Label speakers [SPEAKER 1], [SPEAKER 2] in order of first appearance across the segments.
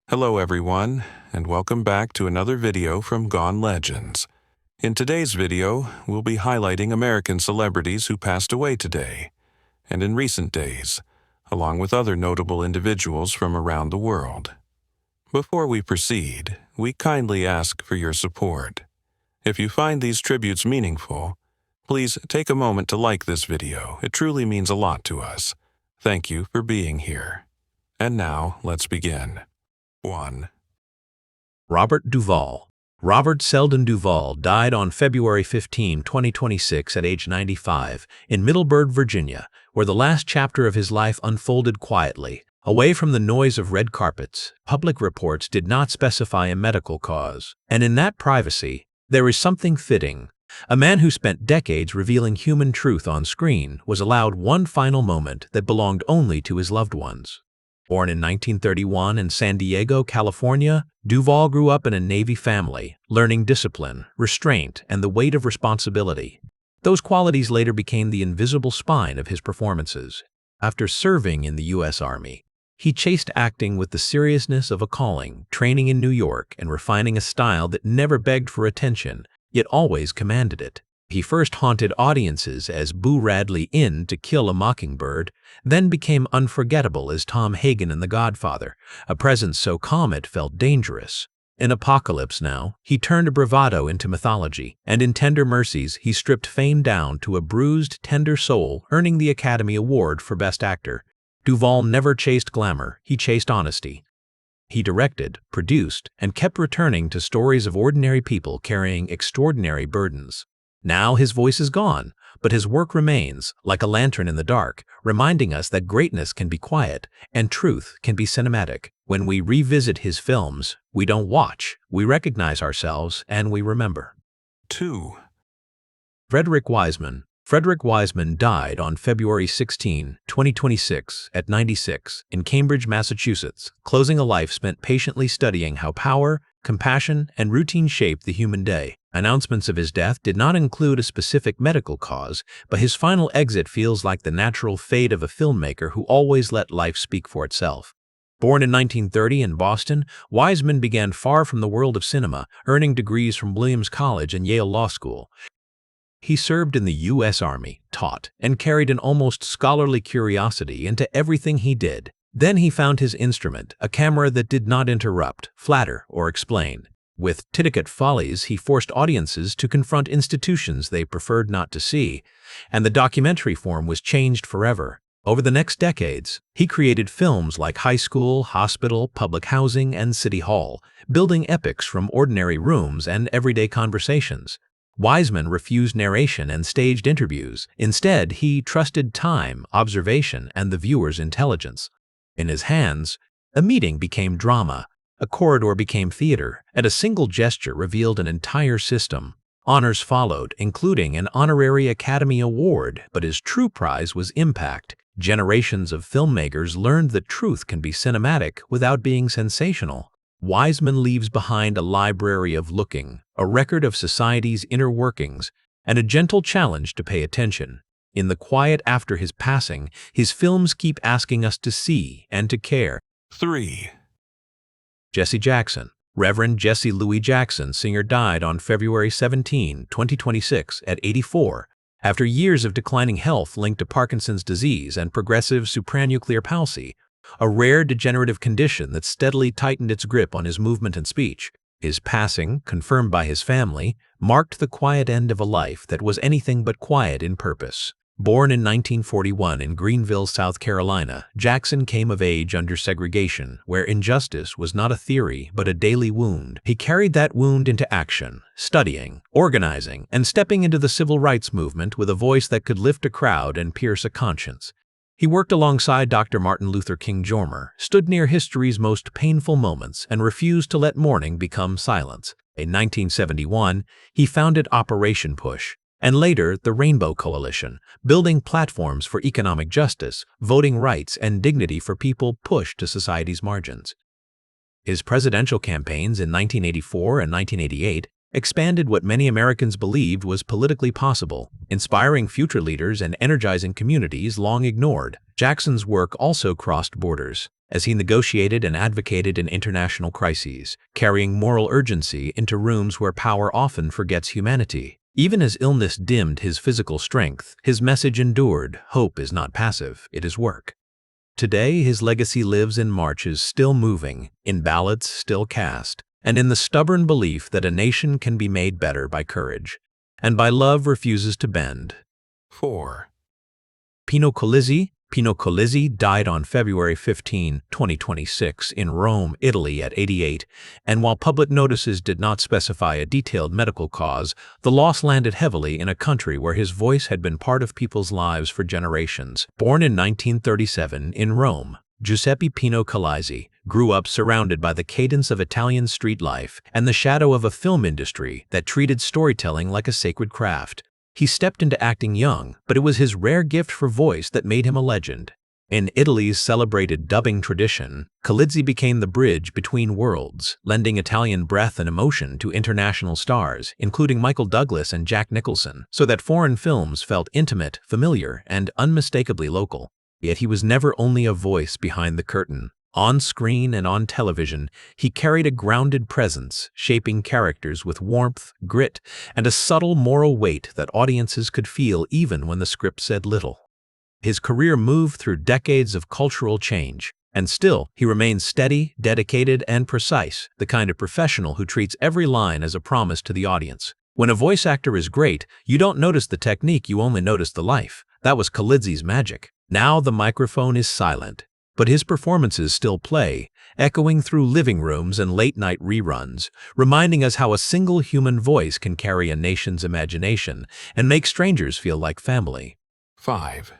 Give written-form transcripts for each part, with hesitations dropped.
[SPEAKER 1] Hello everyone, and welcome back to another video from Gone Legends. In today's video, we'll be highlighting American celebrities who passed away today, and in recent days, along with other notable individuals from around the world. Before we proceed, we kindly ask for your support. If you find these tributes meaningful, please take a moment to like this video. It truly means a lot to us. Thank you for being here. And now, let's begin. 1.
[SPEAKER 2] Robert Duvall. Robert Selden Duvall died on February 15, 2026 at age 95 in Middleburg, Virginia, where the last chapter of his life unfolded quietly. Away from the noise of red carpets, public reports did not specify a medical cause, and in that privacy, there is something fitting. A man who spent decades revealing human truth on screen was allowed one final moment that belonged only to his loved ones. Born in 1931 in San Diego, California, Duvall grew up in a Navy family, learning discipline, restraint, and the weight of responsibility. Those qualities later became the invisible spine of his performances. After serving in the U.S. Army, he chased acting with the seriousness of a calling, training in New York and refining a style that never begged for attention, yet always commanded it. He first haunted audiences as Boo Radley in To Kill a Mockingbird, then became unforgettable as Tom Hagen in The Godfather, a presence so calm it felt dangerous. In Apocalypse Now, he turned bravado into mythology, and in Tender Mercies he stripped fame down to a bruised, tender soul, earning the Academy Award for Best Actor. Duvall never chased glamour, he chased honesty. He directed, produced, and kept returning to stories of ordinary people carrying extraordinary burdens. Now his voice is gone, but his work remains, like a lantern in the dark, reminding us that greatness can be quiet and truth can be cinematic. When we revisit his films, we don't watch, we recognize ourselves, and we remember.
[SPEAKER 1] 2.
[SPEAKER 2] Frederick Wiseman. Frederick Wiseman died on February 16, 2026, at 96, in Cambridge, Massachusetts, closing a life spent patiently studying how power, compassion, and routine shape the human day. Announcements of his death did not include a specific medical cause, but his final exit feels like the natural fate of a filmmaker who always let life speak for itself. Born in 1930 in Boston, Wiseman began far from the world of cinema, earning degrees from Williams College and Yale Law School. He served in the U.S. Army, taught, and carried an almost scholarly curiosity into everything he did. Then he found his instrument, a camera that did not interrupt, flatter, or explain. With Titicut Follies, he forced audiences to confront institutions they preferred not to see, and the documentary form was changed forever. Over the next decades, he created films like High School, Hospital, Public Housing, and City Hall, building epics from ordinary rooms and everyday conversations. Wiseman refused narration and staged interviews. Instead, he trusted time, observation, and the viewer's intelligence. In his hands, a meeting became drama, a corridor became theater, and a single gesture revealed an entire system. Honors followed, including an honorary Academy Award, but his true prize was impact. Generations of filmmakers learned that truth can be cinematic without being sensational. Wiseman leaves behind a library of looking, a record of society's inner workings, and a gentle challenge to pay attention. In the quiet after his passing, his films keep asking us to see and to care.
[SPEAKER 1] 3.
[SPEAKER 2] Jesse Jackson. Reverend Jesse Louis Jackson, singer, died on February 17, 2026, at 84, after years of declining health linked to Parkinson's disease and progressive supranuclear palsy, a rare degenerative condition that steadily tightened its grip on his movement and speech. His passing, confirmed by his family, marked the quiet end of a life that was anything but quiet in purpose. Born in 1941 in Greenville, South Carolina, Jackson came of age under segregation, where injustice was not a theory but a daily wound. He carried that wound into action, studying, organizing, and stepping into the civil rights movement with a voice that could lift a crowd and pierce a conscience. He worked alongside Dr. Martin Luther King Jr., stood near history's most painful moments, and refused to let mourning become silence. In 1971, he founded Operation Push, and later the Rainbow Coalition, building platforms for economic justice, voting rights, and dignity for people pushed to society's margins. His presidential campaigns in 1984 and 1988 expanded what many Americans believed was politically possible, inspiring future leaders and energizing communities long ignored. Jackson's work also crossed borders. as he negotiated and advocated in international crises, carrying moral urgency into rooms where power often forgets humanity. Even as illness dimmed his physical strength, his message endured: hope is not passive, it is work. Today, his legacy lives in marches still moving, in ballots still cast, and in the stubborn belief that a nation can be made better by courage, and by love refuses to bend.
[SPEAKER 1] 4.
[SPEAKER 2] Pino Colizzi died on February 15, 2026 in Rome, Italy at 88, and while public notices did not specify a detailed medical cause, the loss landed heavily in a country where his voice had been part of people's lives for generations. Born in 1937 in Rome, Giuseppe Pino Colizzi grew up surrounded by the cadence of Italian street life and the shadow of a film industry that treated storytelling like a sacred craft. He stepped into acting young, but it was his rare gift for voice that made him a legend. In Italy's celebrated dubbing tradition, Colizzi became the bridge between worlds, lending Italian breadth and emotion to international stars, including Michael Douglas and Jack Nicholson, so that foreign films felt intimate, familiar, and unmistakably local. Yet he was never only a voice behind the curtain. On screen and on television, he carried a grounded presence, shaping characters with warmth, grit, and a subtle moral weight that audiences could feel even when the script said little. His career moved through decades of cultural change, and still he remains steady, dedicated, and precise, the kind of professional who treats every line as a promise to the audience. When a voice actor is great, you don't notice the technique, you only notice the life. That was Colizzi's magic. Now the microphone is silent, but his performances still play, echoing through living rooms and late-night reruns, reminding us how a single human voice can carry a nation's imagination and make strangers feel like family.
[SPEAKER 1] 5.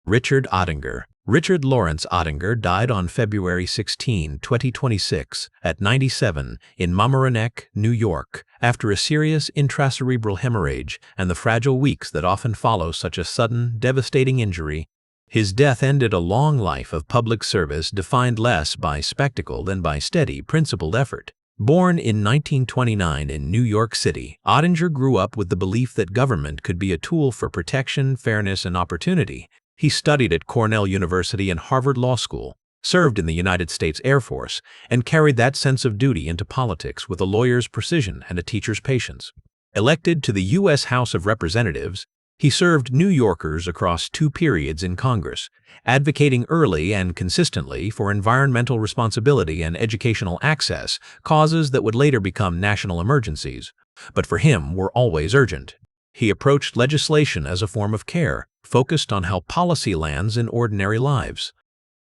[SPEAKER 2] Richard Ottinger. Richard Lawrence Ottinger died on February 16, 2026, at 97 in Mamaroneck, New York, after a serious intracerebral hemorrhage and the fragile weeks that often follow such a sudden, devastating injury. His death ended a long life of public service defined less by spectacle than by steady, principled effort. Born in 1929 in New York City, Ottinger grew up with the belief that government could be a tool for protection, fairness, and opportunity. He studied at Cornell University and Harvard Law School, served in the United States Air Force, and carried that sense of duty into politics with a lawyer's precision and a teacher's patience. Elected to the U.S. House of Representatives, he served New Yorkers across 2 periods in Congress, advocating early and consistently for environmental responsibility and educational access, causes that would later become national emergencies, but for him were always urgent. He approached legislation as a form of care, focused on how policy lands in ordinary lives.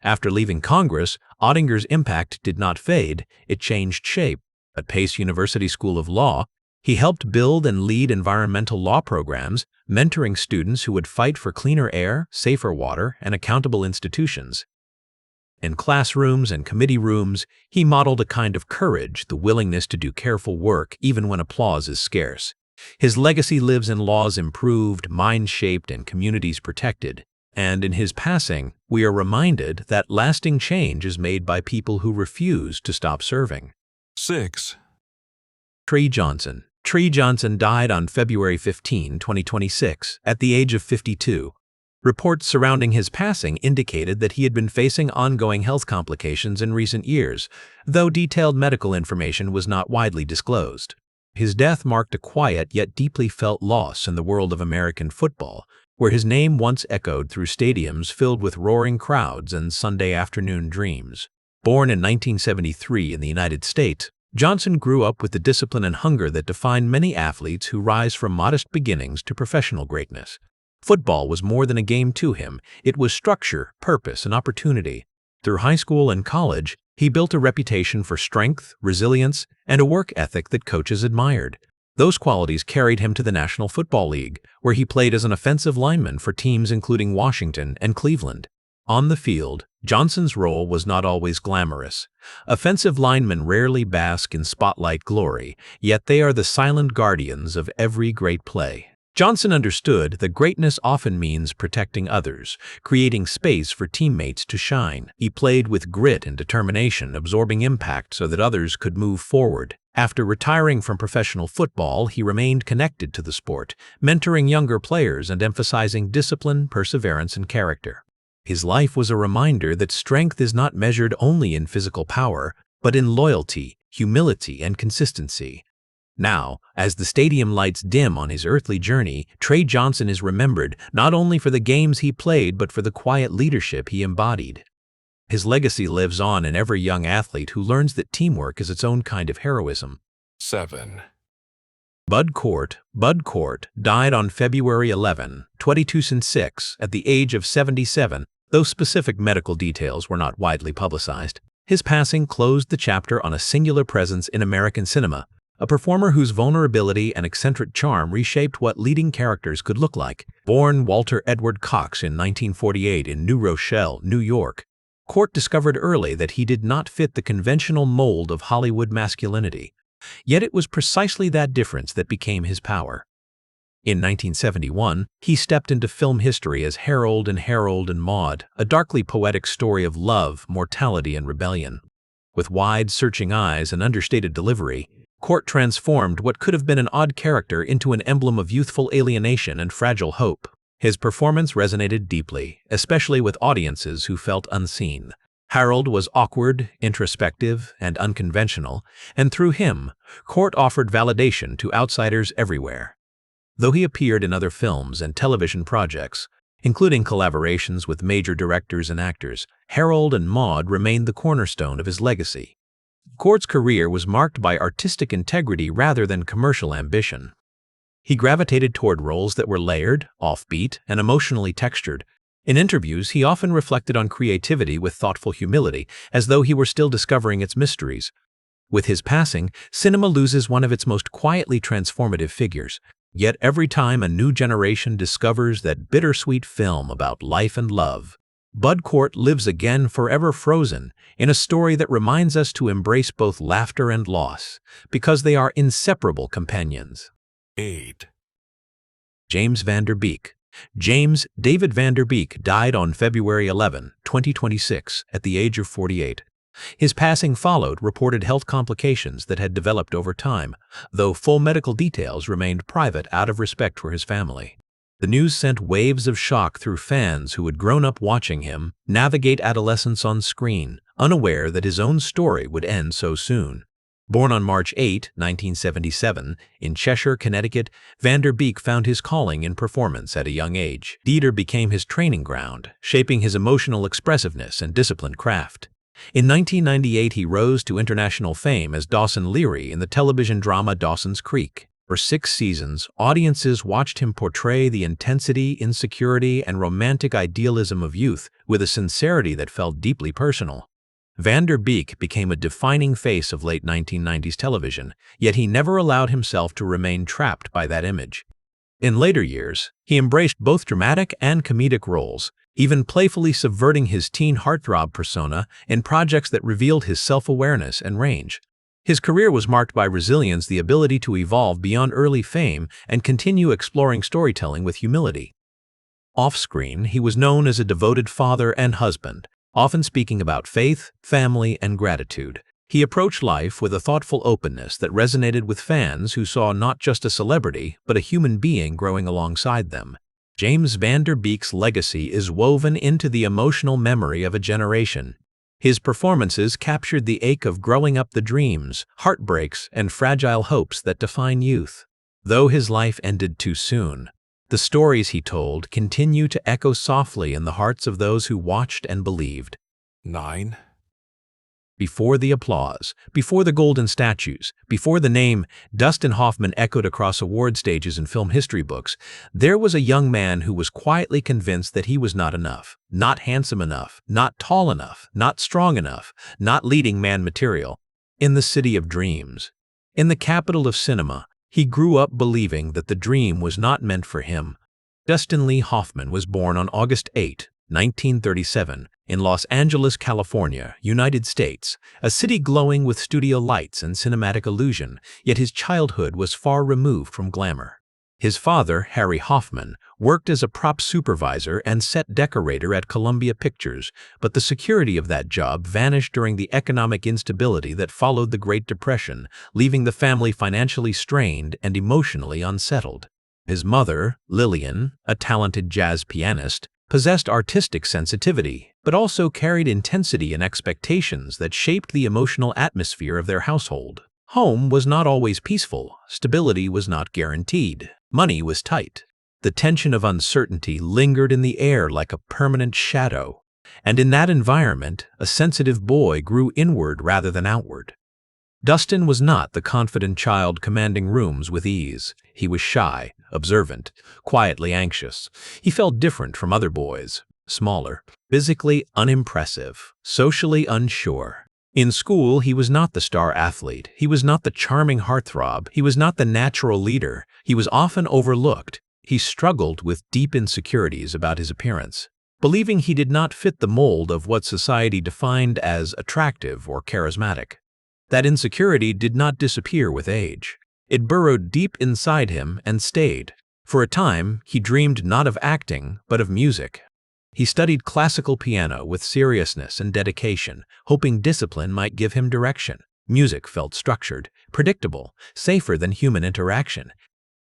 [SPEAKER 2] After leaving Congress, Ottinger's impact did not fade, it changed shape. At Pace University School of Law, he helped build and lead environmental law programs, mentoring students who would fight for cleaner air, safer water, and accountable institutions. In classrooms and committee rooms, he modeled a kind of courage, the willingness to do careful work even when applause is scarce. His legacy lives in laws improved, minds shaped, and communities protected. And in his passing, we are reminded that lasting change is made by people who refuse to stop serving.
[SPEAKER 1] 6.
[SPEAKER 2] Tree Johnson. Tree Johnson died on February 15, 2026, at the age of 52. Reports surrounding his passing indicated that he had been facing ongoing health complications in recent years, though detailed medical information was not widely disclosed. His death marked a quiet yet deeply felt loss in the world of American football, where his name once echoed through stadiums filled with roaring crowds and Sunday afternoon dreams. Born in 1973 in the United States, Johnson grew up with the discipline and hunger that define many athletes who rise from modest beginnings to professional greatness. Football was more than a game to him, it was structure, purpose, and opportunity. Through high school and college, he built a reputation for strength, resilience, and a work ethic that coaches admired. Those qualities carried him to the National Football League, where he played as an offensive lineman for teams including Washington and Cleveland. On the field, Johnson's role was not always glamorous. Offensive linemen rarely bask in spotlight glory, yet they are the silent guardians of every great play. Johnson understood that greatness often means protecting others, creating space for teammates to shine. He played with grit and determination, absorbing impact so that others could move forward. After retiring from professional football, he remained connected to the sport, mentoring younger players and emphasizing discipline, perseverance, and character. His life was a reminder that strength is not measured only in physical power, but in loyalty, humility, and consistency. Now, as the stadium lights dim on his earthly journey, Trey Johnson is remembered not only for the games he played but for the quiet leadership he embodied. His legacy lives on in every young athlete who learns that teamwork is its own kind of heroism.
[SPEAKER 1] 7.
[SPEAKER 2] Bud Cort died on February 11, 2006, at the age of 77, though specific medical details were not widely publicized. His passing closed the chapter on a singular presence in American cinema, a performer whose vulnerability and eccentric charm reshaped what leading characters could look like. Born Walter Edward Cox in 1948 in New Rochelle, New York, Cort discovered early that he did not fit the conventional mold of Hollywood masculinity. Yet it was precisely that difference that became his power. In 1971, he stepped into film history as Harold and Maude, a darkly poetic story of love, mortality, and rebellion. With wide, searching eyes and understated delivery, Cort transformed what could have been an odd character into an emblem of youthful alienation and fragile hope. His performance resonated deeply, especially with audiences who felt unseen. Harold was awkward, introspective, and unconventional, and through him, Cort offered validation to outsiders everywhere. Though he appeared in other films and television projects, including collaborations with major directors and actors, Harold and Maude remained the cornerstone of his legacy. Cort's career was marked by artistic integrity rather than commercial ambition. He gravitated toward roles that were layered, offbeat, and emotionally textured. In interviews, he often reflected on creativity with thoughtful humility, as though he were still discovering its mysteries. With his passing, cinema loses one of its most quietly transformative figures. Yet every time a new generation discovers that bittersweet film about life and love, Bud Cort lives again, forever frozen, in a story that reminds us to embrace both laughter and loss, because they are inseparable companions.
[SPEAKER 1] 8.
[SPEAKER 2] James Van Der Beek. James David Van Der Beek died on February 11, 2026, at the age of 48. His passing followed reported health complications that had developed over time, though full medical details remained private out of respect for his family. The news sent waves of shock through fans who had grown up watching him navigate adolescence on screen, unaware that his own story would end so soon. Born on March 8, 1977, in Cheshire, Connecticut, Van Der Beek found his calling in performance at a young age. Theater became his training ground, shaping his emotional expressiveness and disciplined craft. In 1998, he rose to international fame as Dawson Leary in the television drama Dawson's Creek. For 6 seasons, audiences watched him portray the intensity, insecurity, and romantic idealism of youth with a sincerity that felt deeply personal. Van Der Beek became a defining face of late 1990s television, yet he never allowed himself to remain trapped by that image. In later years, he embraced both dramatic and comedic roles, even playfully subverting his teen heartthrob persona in projects that revealed his self-awareness and range. His career was marked by resilience, the ability to evolve beyond early fame and continue exploring storytelling with humility. Off-screen, he was known as a devoted father and husband, often speaking about faith, family, and gratitude. He approached life with a thoughtful openness that resonated with fans who saw not just a celebrity, but a human being growing alongside them. James Van Der Beek's legacy is woven into the emotional memory of a generation. His performances captured the ache of growing up, the dreams, heartbreaks, and fragile hopes that define youth. Though his life ended too soon, the stories he told continue to echo softly in the hearts of those who watched and believed.
[SPEAKER 1] 9.
[SPEAKER 2] Before the applause, before the golden statues, before the name Dustin Hoffman echoed across award stages and film history books, there was a young man who was quietly convinced that he was not enough, not handsome enough, not tall enough, not strong enough, not leading man material. In the city of dreams, in the capital of cinema, he grew up believing that the dream was not meant for him. Dustin Lee Hoffman was born on August 8, 1937, in Los Angeles, California, United States, a city glowing with studio lights and cinematic illusion, yet his childhood was far removed from glamour. His father, Harry Hoffman, worked as a prop supervisor and set decorator at Columbia Pictures, but the security of that job vanished during the economic instability that followed the Great Depression, leaving the family financially strained and emotionally unsettled. His mother, Lillian, a talented jazz pianist, possessed artistic sensitivity, but also carried intensity and expectations that shaped the emotional atmosphere of their household. Home was not always peaceful, stability was not guaranteed, money was tight. The tension of uncertainty lingered in the air like a permanent shadow, and in that environment, a sensitive boy grew inward rather than outward. Dustin was not the confident child commanding rooms with ease. He was shy, observant, quietly anxious. He felt different from other boys, smaller, physically unimpressive, socially unsure. In school, he was not the star athlete. He was not the charming heartthrob. He was not the natural leader. He was often overlooked. He struggled with deep insecurities about his appearance, believing he did not fit the mold of what society defined as attractive or charismatic. That insecurity did not disappear with age. It burrowed deep inside him and stayed. For a time, he dreamed not of acting, but of music. He studied classical piano with seriousness and dedication, hoping discipline might give him direction. Music felt structured, predictable, safer than human interaction.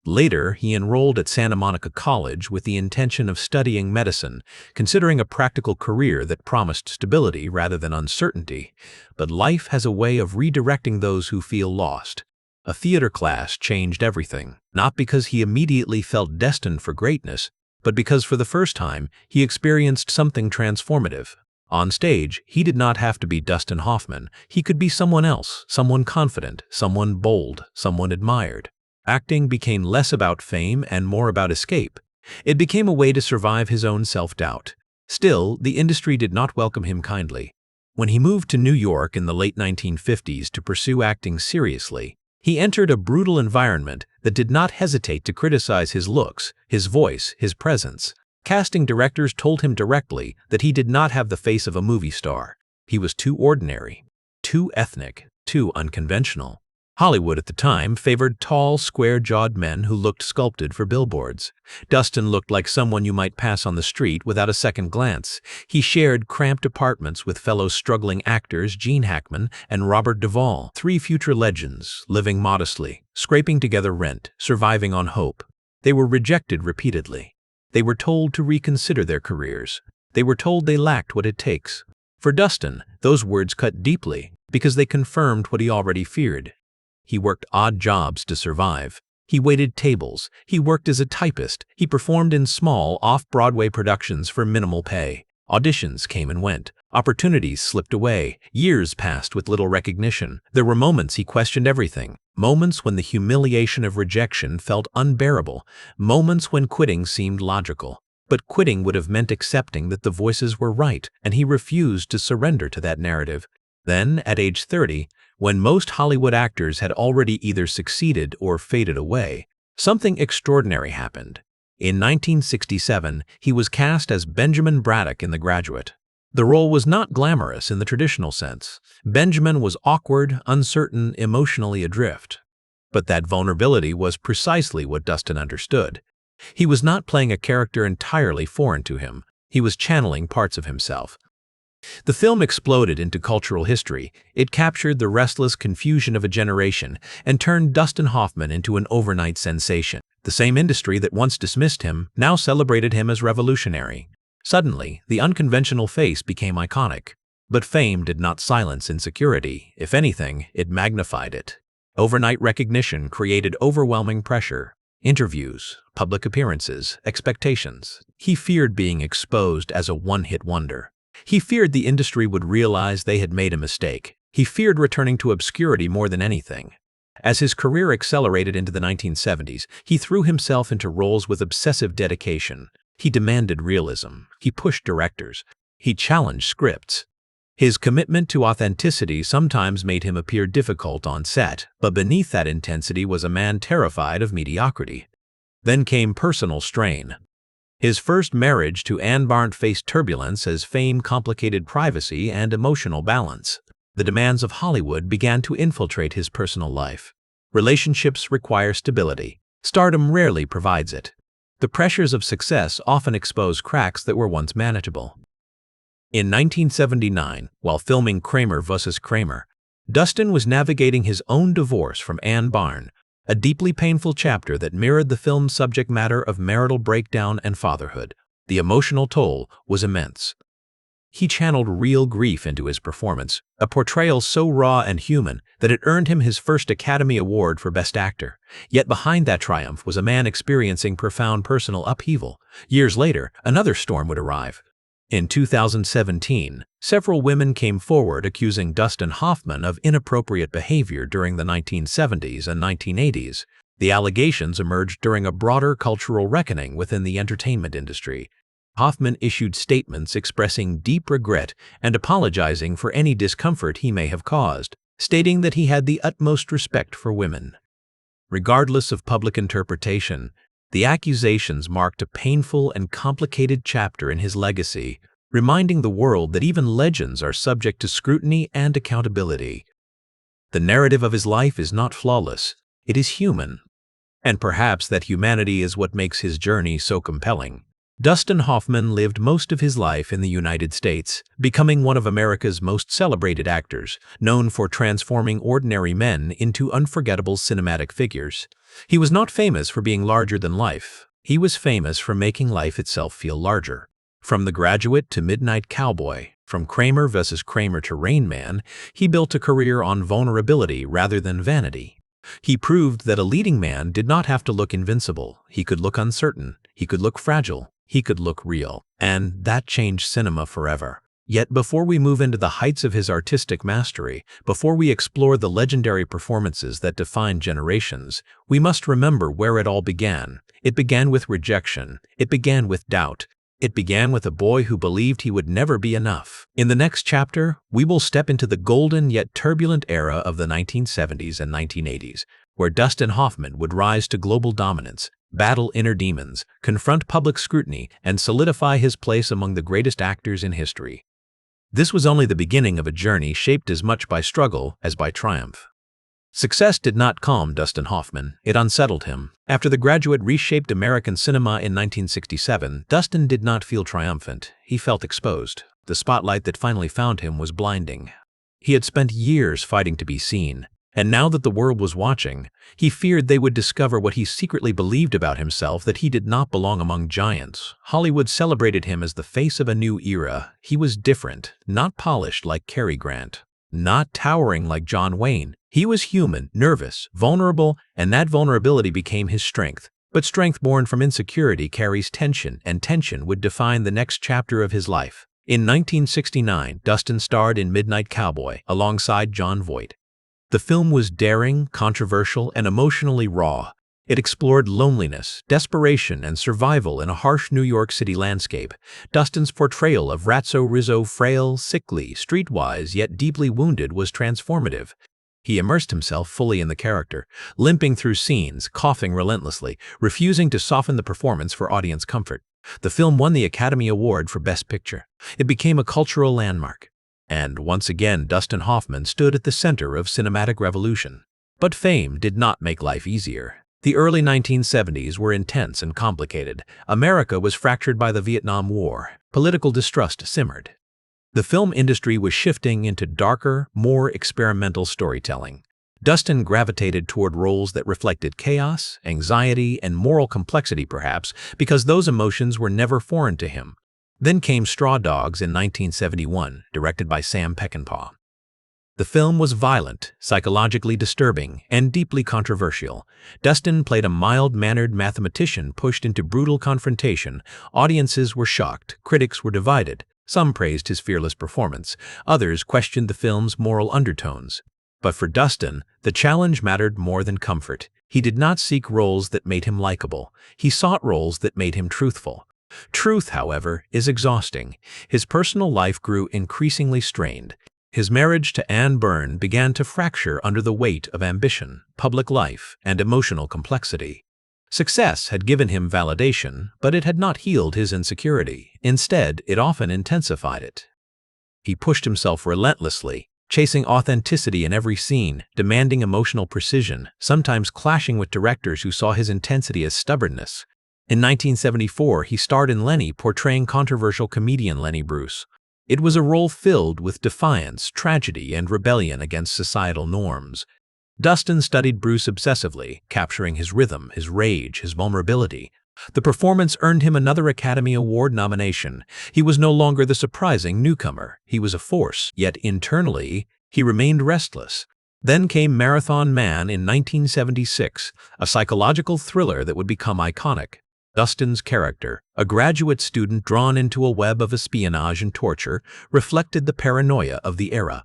[SPEAKER 2] Later, he enrolled at Santa Monica College with the intention of studying medicine, considering a practical career that promised stability rather than uncertainty. But life has a way of redirecting those who feel lost. A theater class changed everything, not because he immediately felt destined for greatness, but because for the first time, he experienced something transformative. On stage, he did not have to be Dustin Hoffman. He could be someone else, someone confident, someone bold, someone admired. Acting became less about fame and more about escape. It became a way to survive his own self-doubt. Still, the industry did not welcome him kindly. When he moved to New York in the late 1950s to pursue acting seriously, he entered a brutal environment that did not hesitate to criticize his looks, his voice, his presence. Casting directors told him directly that he did not have the face of a movie star. He was too ordinary, too ethnic, too unconventional. Hollywood at the time favored tall, square-jawed men who looked sculpted for billboards. Dustin looked like someone you might pass on the street without a second glance. He shared cramped apartments with fellow struggling actors Gene Hackman and Robert Duvall, three future legends, living modestly, scraping together rent, surviving on hope. They were rejected repeatedly. They were told to reconsider their careers. They were told they lacked what it takes. For Dustin, those words cut deeply because they confirmed what he already feared. He worked odd jobs to survive. He waited tables. He worked as a typist. He performed in small, off-Broadway productions for minimal pay. Auditions came and went. Opportunities slipped away. Years passed with little recognition. There were moments he questioned everything. Moments when the humiliation of rejection felt unbearable. Moments when quitting seemed logical. But quitting would have meant accepting that the voices were right, and he refused to surrender to that narrative. Then, at age 30, when most Hollywood actors had already either succeeded or faded away, something extraordinary happened. In 1967, he was cast as Benjamin Braddock in The Graduate. The role was not glamorous in the traditional sense. Benjamin was awkward, uncertain, emotionally adrift. But that vulnerability was precisely what Dustin understood. He was not playing a character entirely foreign to him. He was channeling parts of himself. The film exploded into cultural history. It captured the restless confusion of a generation and turned Dustin Hoffman into an overnight sensation. The same industry that once dismissed him now celebrated him as revolutionary. Suddenly, the unconventional face became iconic. But fame did not silence insecurity. If anything, it magnified it. Overnight recognition created overwhelming pressure. Interviews, public appearances, expectations. He feared being exposed as a one-hit wonder. He feared the industry would realize they had made a mistake. He feared returning to obscurity more than anything. As his career accelerated into the 1970s, he threw himself into roles with obsessive dedication. He demanded realism. He pushed directors. He challenged scripts. His commitment to authenticity sometimes made him appear difficult on set, but beneath that intensity was a man terrified of mediocrity. Then came personal strain. His first marriage to Anne Barnett faced turbulence as fame complicated privacy and emotional balance. The demands of Hollywood began to infiltrate his personal life. Relationships require stability. Stardom rarely provides it. The pressures of success often expose cracks that were once manageable. In 1979, while filming Kramer vs. Kramer, Dustin was navigating his own divorce from Anne Barnett, a deeply painful chapter that mirrored the film's subject matter of marital breakdown and fatherhood. The emotional toll was immense. He channeled real grief into his performance, a portrayal so raw and human that it earned him his first Academy Award for Best Actor. Yet behind that triumph was a man experiencing profound personal upheaval. Years later, another storm would arrive. In 2017, several women came forward accusing Dustin Hoffman of inappropriate behavior during the 1970s and 1980s. The allegations emerged during a broader cultural reckoning within the entertainment industry. Hoffman issued statements expressing deep regret and apologizing for any discomfort he may have caused, stating that he had the utmost respect for women. Regardless of public interpretation, the accusations marked a painful and complicated chapter in his legacy, reminding the world that even legends are subject to scrutiny and accountability. The narrative of his life is not flawless, it is human. And perhaps that humanity is what makes his journey so compelling. Dustin Hoffman lived most of his life in the United States, becoming one of America's most celebrated actors, known for transforming ordinary men into unforgettable cinematic figures. He was not famous for being larger than life. He was famous for making life itself feel larger. From The Graduate to Midnight Cowboy, from Kramer vs. Kramer to Rain Man, he built a career on vulnerability rather than vanity. He proved that a leading man did not have to look invincible. He could look uncertain. He could look fragile. He could look real. And that changed cinema forever. Yet before we move into the heights of his artistic mastery, before we explore the legendary performances that define generations, we must remember where it all began. It began with rejection. It began with doubt. It began with a boy who believed he would never be enough. In the next chapter, we will step into the golden yet turbulent era of the 1970s and 1980s, where Dustin Hoffman would rise to global dominance, battle inner demons, confront public scrutiny, and solidify his place among the greatest actors in history. This was only the beginning of a journey shaped as much by struggle as by triumph. Success did not calm Dustin Hoffman, it unsettled him. After The Graduate reshaped American cinema in 1967, Dustin did not feel triumphant. He felt exposed. The spotlight that finally found him was blinding. He had spent years fighting to be seen, and now that the world was watching, he feared they would discover what he secretly believed about himself, that he did not belong among giants. Hollywood celebrated him as the face of a new era. He was different, not polished like Cary Grant, not towering like John Wayne. He was human, nervous, vulnerable, and that vulnerability became his strength. But strength born from insecurity carries tension, and tension would define the next chapter of his life. In 1969, Dustin starred in Midnight Cowboy alongside Jon Voight. The film was daring, controversial, and emotionally raw. It explored loneliness, desperation, and survival in a harsh New York City landscape. Dustin's portrayal of Ratso Rizzo, frail, sickly, streetwise, yet deeply wounded, was transformative. He immersed himself fully in the character, limping through scenes, coughing relentlessly, refusing to soften the performance for audience comfort. The film won the Academy Award for Best Picture. It became a cultural landmark. And once again, Dustin Hoffman stood at the center of cinematic revolution. But fame did not make life easier. The early 1970s were intense and complicated. America was fractured by the Vietnam War. Political distrust simmered. The film industry was shifting into darker, more experimental storytelling. Dustin gravitated toward roles that reflected chaos, anxiety, and moral complexity, perhaps because those emotions were never foreign to him. Then came Straw Dogs in 1971, directed by Sam Peckinpah. The film was violent, psychologically disturbing, and deeply controversial. Dustin played a mild-mannered mathematician pushed into brutal confrontation. Audiences were shocked, critics were divided. Some praised his fearless performance, others questioned the film's moral undertones. But for Dustin, the challenge mattered more than comfort. He did not seek roles that made him likable. He sought roles that made him truthful. Truth, however, is exhausting. His personal life grew increasingly strained. His marriage to Anne Byrne began to fracture under the weight of ambition, public life, and emotional complexity. Success had given him validation, but it had not healed his insecurity. Instead, it often intensified it. He pushed himself relentlessly, chasing authenticity in every scene, demanding emotional precision, sometimes clashing with directors who saw his intensity as stubbornness. In 1974, he starred in Lenny, portraying controversial comedian Lenny Bruce. It was a role filled with defiance, tragedy, and rebellion against societal norms. Dustin studied Bruce obsessively, capturing his rhythm, his rage, his vulnerability. The performance earned him another Academy Award nomination. He was no longer the surprising newcomer. He was a force, yet internally, he remained restless. Then came Marathon Man in 1976, a psychological thriller that would become iconic. Dustin's character, a graduate student drawn into a web of espionage and torture, reflected the paranoia of the era.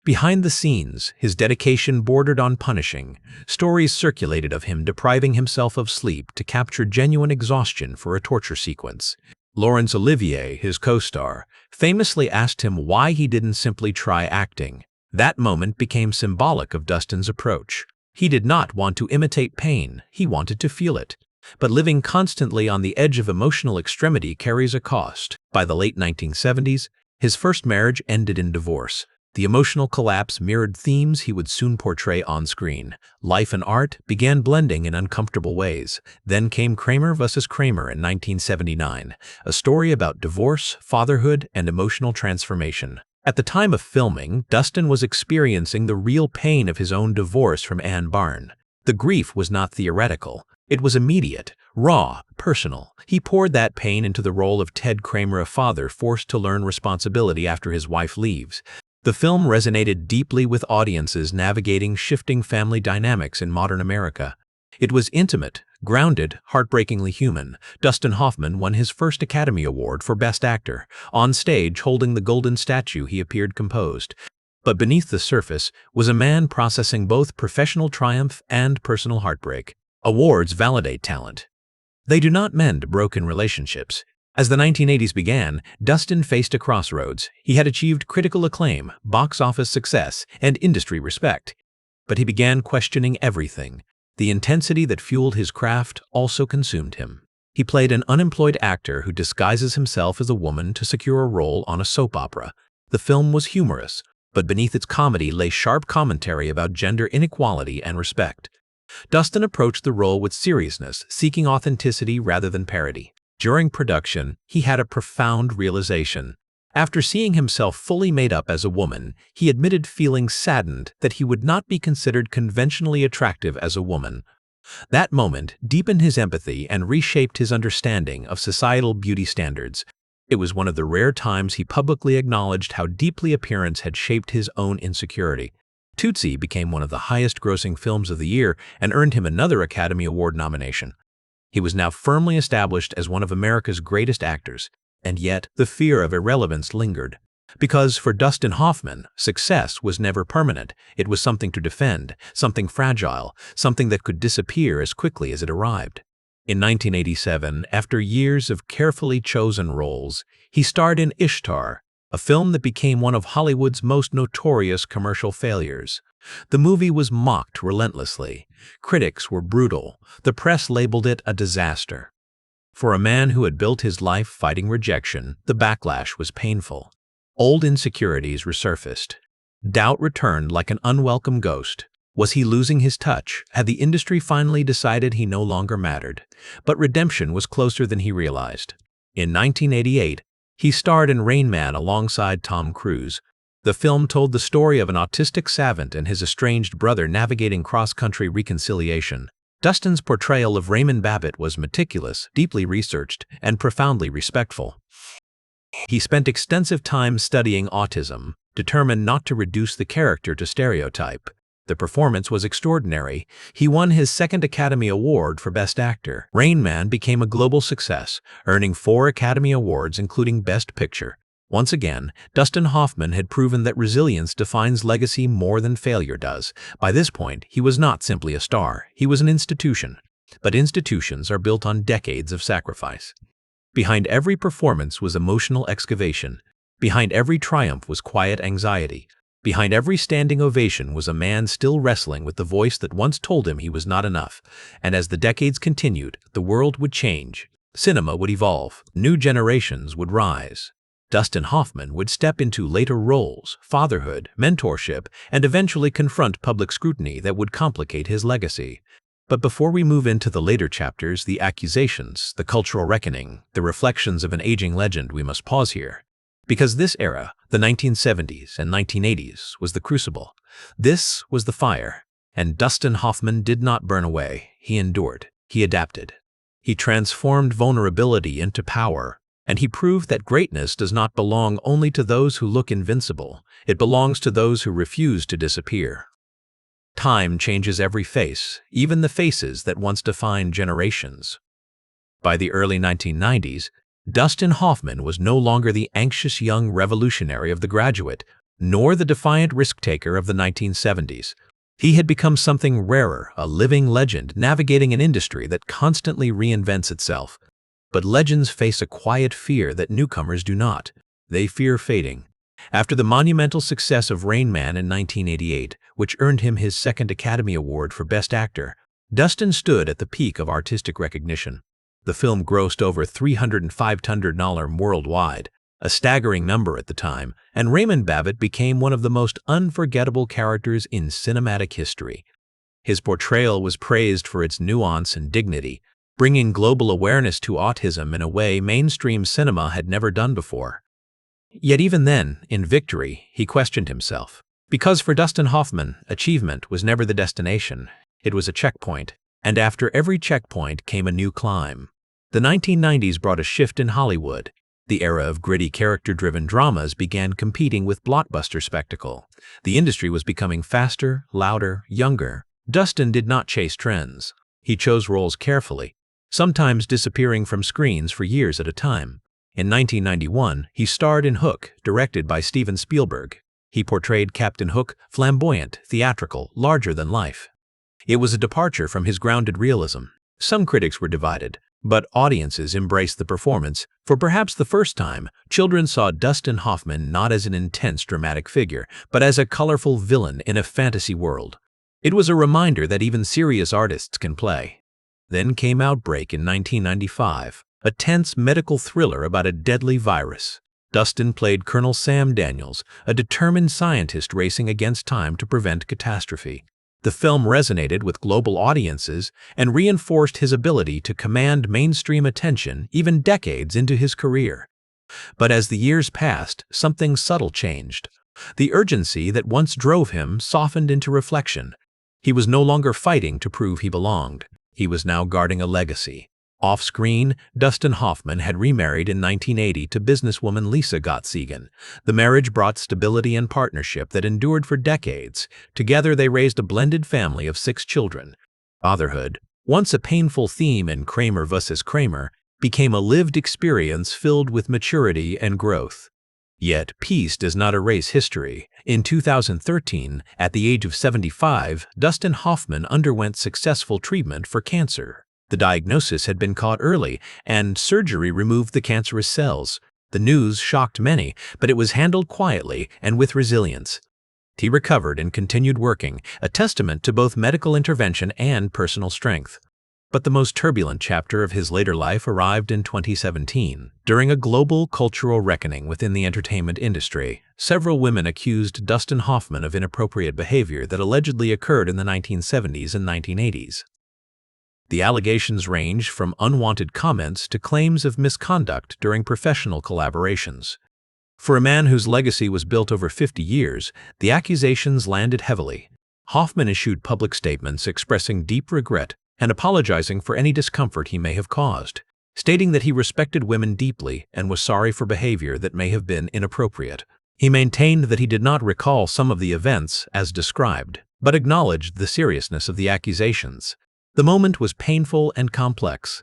[SPEAKER 2] Behind the scenes, his dedication bordered on punishing. Stories circulated of him depriving himself of sleep to capture genuine exhaustion for a torture sequence. Laurence Olivier, his co-star, famously asked him why he didn't simply try acting. That moment became symbolic of Dustin's approach. He did not want to imitate pain, he wanted to feel it. But living constantly on the edge of emotional extremity carries a cost. By the late 1970s, his first marriage ended in divorce. The emotional collapse mirrored themes he would soon portray on screen. Life and art began blending in uncomfortable ways. Then came Kramer vs. Kramer in 1979, a story about divorce, fatherhood, and emotional transformation. At the time of filming, Dustin was experiencing the real pain of his own divorce from Anne Barn. The grief was not theoretical. It was immediate, raw, personal. He poured that pain into the role of Ted Kramer, a father forced to learn responsibility after his wife leaves. The film resonated deeply with audiences navigating shifting family dynamics in modern America. It was intimate, grounded, heartbreakingly human. Dustin Hoffman won his first Academy Award for Best Actor. On stage, holding the golden statue, he appeared composed. But beneath the surface was a man processing both professional triumph and personal heartbreak. Awards validate talent. They do not mend broken relationships. As the 1980s began, Dustin faced a crossroads. He had achieved critical acclaim, box office success, and industry respect. But he began questioning everything. The intensity that fueled his craft also consumed him. He played an unemployed actor who disguises himself as a woman to secure a role on a soap opera. The film was humorous, but beneath its comedy lay sharp commentary about gender inequality and respect. Dustin approached the role with seriousness, seeking authenticity rather than parody. During production, he had a profound realization. After seeing himself fully made up as a woman, he admitted feeling saddened that he would not be considered conventionally attractive as a woman. That moment deepened his empathy and reshaped his understanding of societal beauty standards. It was one of the rare times he publicly acknowledged how deeply appearance had shaped his own insecurity. Tootsie became one of the highest-grossing films of the year and earned him another Academy Award nomination. He was now firmly established as one of America's greatest actors, and yet the fear of irrelevance lingered. Because for Dustin Hoffman, success was never permanent. It was something to defend, something fragile, something that could disappear as quickly as it arrived. In 1987, after years of carefully chosen roles, he starred in Ishtar, a film that became one of Hollywood's most notorious commercial failures. The movie was mocked relentlessly. Critics were brutal. The press labeled it a disaster. For a man who had built his life fighting rejection, the backlash was painful. Old insecurities resurfaced. Doubt returned like an unwelcome ghost. Was he losing his touch? Had the industry finally decided he no longer mattered? But redemption was closer than he realized. In 1988, he starred in Rain Man alongside Tom Cruise. The film told the story of an autistic savant and his estranged brother navigating cross-country reconciliation. Dustin's portrayal of Raymond Babbitt was meticulous, deeply researched, and profoundly respectful. He spent extensive time studying autism, determined not to reduce the character to stereotype. The performance was extraordinary. He won his second Academy Award for Best Actor. Rain Man became a global success, earning 4 Academy Awards including Best Picture. Once again, Dustin Hoffman had proven that resilience defines legacy more than failure does. By this point, he was not simply a star, he was an institution. But institutions are built on decades of sacrifice. Behind every performance was emotional excavation. Behind every triumph was quiet anxiety. Behind every standing ovation was a man still wrestling with the voice that once told him he was not enough. And as the decades continued, the world would change. Cinema would evolve. New generations would rise. Dustin Hoffman would step into later roles, fatherhood, mentorship, and eventually confront public scrutiny that would complicate his legacy. But before we move into the later chapters, the accusations, the cultural reckoning, the reflections of an aging legend, we must pause here. Because this era, the 1970s and 1980s, was the crucible. This was the fire. And Dustin Hoffman did not burn away. He endured. He adapted. He transformed vulnerability into power, and he proved that greatness does not belong only to those who look invincible. It belongs to those who refuse to disappear. Time changes every face, even the faces that once defined generations. By the early 1990s, Dustin Hoffman was no longer the anxious young revolutionary of The Graduate, nor the defiant risk-taker of the 1970s. He had become something rarer, a living legend navigating an industry that constantly reinvents itself. But legends face a quiet fear that newcomers do not. They fear fading. After the monumental success of Rain Man in 1988, which earned him his second Academy Award for Best Actor, Dustin stood at the peak of artistic recognition. The film grossed over $305 million worldwide, a staggering number at the time, and Raymond Babbitt became one of the most unforgettable characters in cinematic history. His portrayal was praised for its nuance and dignity, bringing global awareness to autism in a way mainstream cinema had never done before. Yet even then, in Victory, he questioned himself. Because for Dustin Hoffman, achievement was never the destination. It was a checkpoint, and after every checkpoint came a new climb. The 1990s brought a shift in Hollywood. The era of gritty character-driven dramas began competing with blockbuster spectacle. The industry was becoming faster, louder, younger. Dustin did not chase trends. He chose roles carefully, sometimes disappearing from screens for years at a time. In 1991, he starred in Hook, directed by Steven Spielberg. He portrayed Captain Hook, flamboyant, theatrical, larger than life. It was a departure from his grounded realism. Some critics were divided, but audiences embraced the performance. For perhaps the first time, children saw Dustin Hoffman not as an intense dramatic figure, but as a colorful villain in a fantasy world. It was a reminder that even serious artists can play. Then came Outbreak in 1995, a tense medical thriller about a deadly virus. Dustin played Colonel Sam Daniels, a determined scientist racing against time to prevent catastrophe. The film resonated with global audiences and reinforced his ability to command mainstream attention even decades into his career. But as the years passed, something subtle changed. The urgency that once drove him softened into reflection. He was no longer fighting to prove he belonged. He was now guarding a legacy. Off-screen, Dustin Hoffman had remarried in 1980 to businesswoman Lisa Gottsagen. The marriage brought stability and partnership that endured for decades. Together they raised a blended family of 6 children. Fatherhood, once a painful theme in Kramer vs. Kramer, became a lived experience filled with maturity and growth. Yet peace does not erase history. In 2013, at the age of 75, Dustin Hoffman underwent successful treatment for cancer. The diagnosis had been caught early, and surgery removed the cancerous cells. The news shocked many, but it was handled quietly and with resilience. He recovered and continued working, a testament to both medical intervention and personal strength. But the most turbulent chapter of his later life arrived in 2017. During a global cultural reckoning within the entertainment industry, several women accused Dustin Hoffman of inappropriate behavior that allegedly occurred in the 1970s and 1980s. The allegations range from unwanted comments to claims of misconduct during professional collaborations. For a man whose legacy was built over 50 years, the accusations landed heavily. Hoffman issued public statements expressing deep regret and apologizing for any discomfort he may have caused, stating that he respected women deeply and was sorry for behavior that may have been inappropriate. He maintained that he did not recall some of the events as described, but acknowledged the seriousness of the accusations. The moment was painful and complex.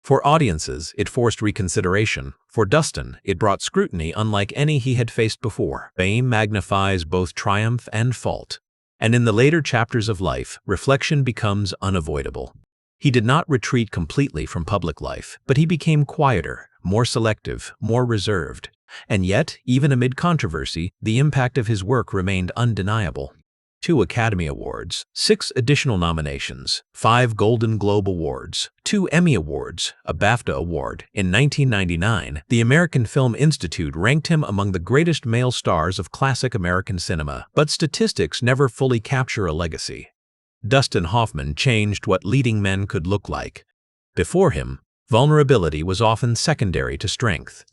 [SPEAKER 2] For audiences, it forced reconsideration. For Dustin, it brought scrutiny unlike any he had faced before. Fame magnifies both triumph and fault. And in the later chapters of life, reflection becomes unavoidable. He did not retreat completely from public life, but he became quieter, more selective, more reserved. And yet, even amid controversy, the impact of his work remained undeniable. 2 Academy Awards, 6 additional nominations, 5 Golden Globe Awards, 2 Emmy Awards, a BAFTA Award. In 1999, the American Film Institute ranked him among the greatest male stars of classic American cinema, but statistics never fully capture a legacy. Dustin Hoffman changed what leading men could look like. Before him, vulnerability was often secondary to strength.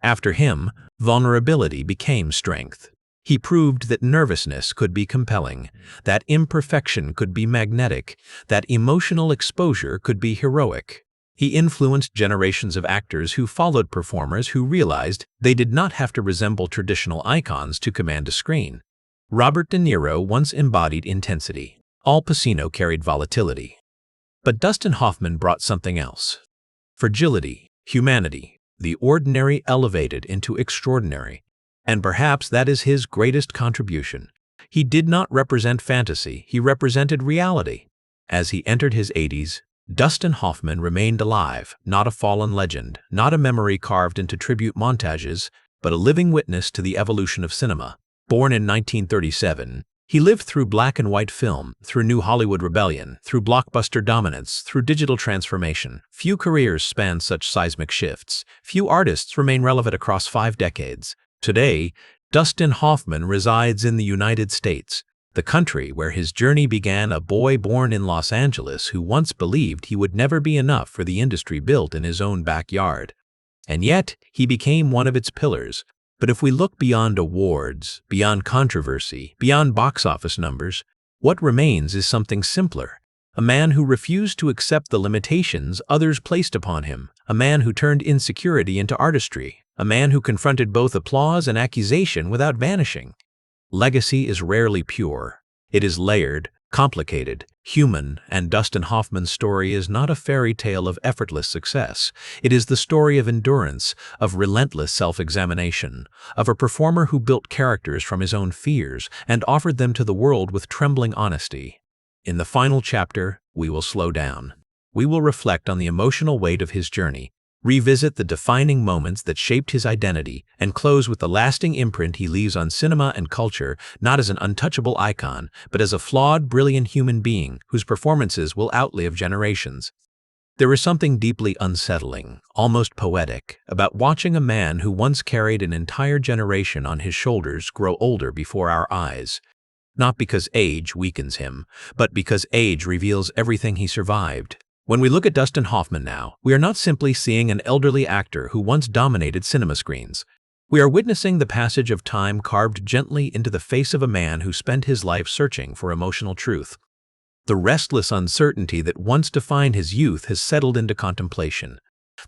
[SPEAKER 2] After him, vulnerability became strength. He proved that nervousness could be compelling, that imperfection could be magnetic, that emotional exposure could be heroic. He influenced generations of actors who followed performers who realized they did not have to resemble traditional icons to command a screen. Robert De Niro once embodied intensity. Al Pacino carried volatility. But Dustin Hoffman brought something else. Fragility, humanity, the ordinary elevated into extraordinary. And perhaps that is his greatest contribution. He did not represent fantasy, he represented reality. As he entered his 80s, Dustin Hoffman remained alive, not a fallen legend, not a memory carved into tribute montages, but a living witness to the evolution of cinema. Born in 1937, he lived through black and white film, through New Hollywood rebellion, through blockbuster dominance, through digital transformation. Few careers span such seismic shifts. Few artists remain relevant across 5 decades. Today, Dustin Hoffman resides in the United States, the country where his journey began, a boy born in Los Angeles who once believed he would never be enough for the industry built in his own backyard. And yet, he became one of its pillars. But if we look beyond awards, beyond controversy, beyond box office numbers, what remains is something simpler. A man who refused to accept the limitations others placed upon him, a man who turned insecurity into artistry, a man who confronted both applause and accusation without vanishing. Legacy is rarely pure. It is layered, complicated, human, and Dustin Hoffman's story is not a fairy tale of effortless success. It is the story of endurance, of relentless self-examination, of a performer who built characters from his own fears and offered them to the world with trembling honesty. In the final chapter, we will slow down. We will reflect on the emotional weight of his journey, revisit the defining moments that shaped his identity, and close with the lasting imprint he leaves on cinema and culture, not as an untouchable icon, but as a flawed, brilliant human being whose performances will outlive generations. There is something deeply unsettling, almost poetic, about watching a man who once carried an entire generation on his shoulders grow older before our eyes. Not because age weakens him, but because age reveals everything he survived. When we look at Dustin Hoffman now, we are not simply seeing an elderly actor who once dominated cinema screens. We are witnessing the passage of time carved gently into the face of a man who spent his life searching for emotional truth. The restless uncertainty that once defined his youth has settled into contemplation.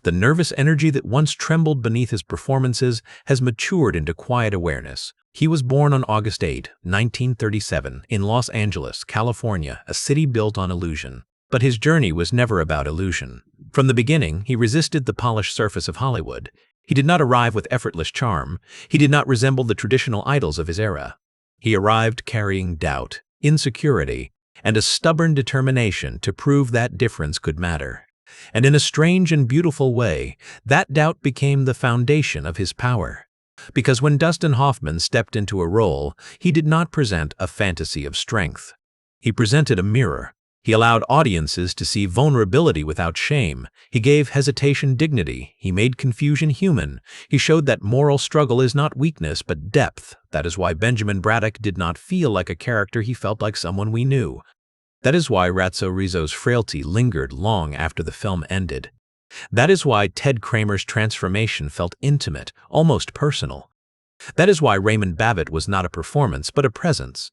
[SPEAKER 2] The nervous energy that once trembled beneath his performances has matured into quiet awareness. He was born on August 8, 1937, in Los Angeles, California, a city built on illusion. But his journey was never about illusion. From the beginning, he resisted the polished surface of Hollywood. He did not arrive with effortless charm. He did not resemble the traditional idols of his era. He arrived carrying doubt, insecurity, and a stubborn determination to prove that difference could matter. And in a strange and beautiful way, that doubt became the foundation of his power. Because when Dustin Hoffman stepped into a role, he did not present a fantasy of strength. He presented a mirror. He allowed audiences to see vulnerability without shame. He gave hesitation dignity. He made confusion human. He showed that moral struggle is not weakness but depth. That is why Benjamin Braddock did not feel like a character, he felt like someone we knew. That is why Ratso Rizzo's frailty lingered long after the film ended. That is why Ted Kramer's transformation felt intimate, almost personal. That is why Raymond Babbitt was not a performance but a presence.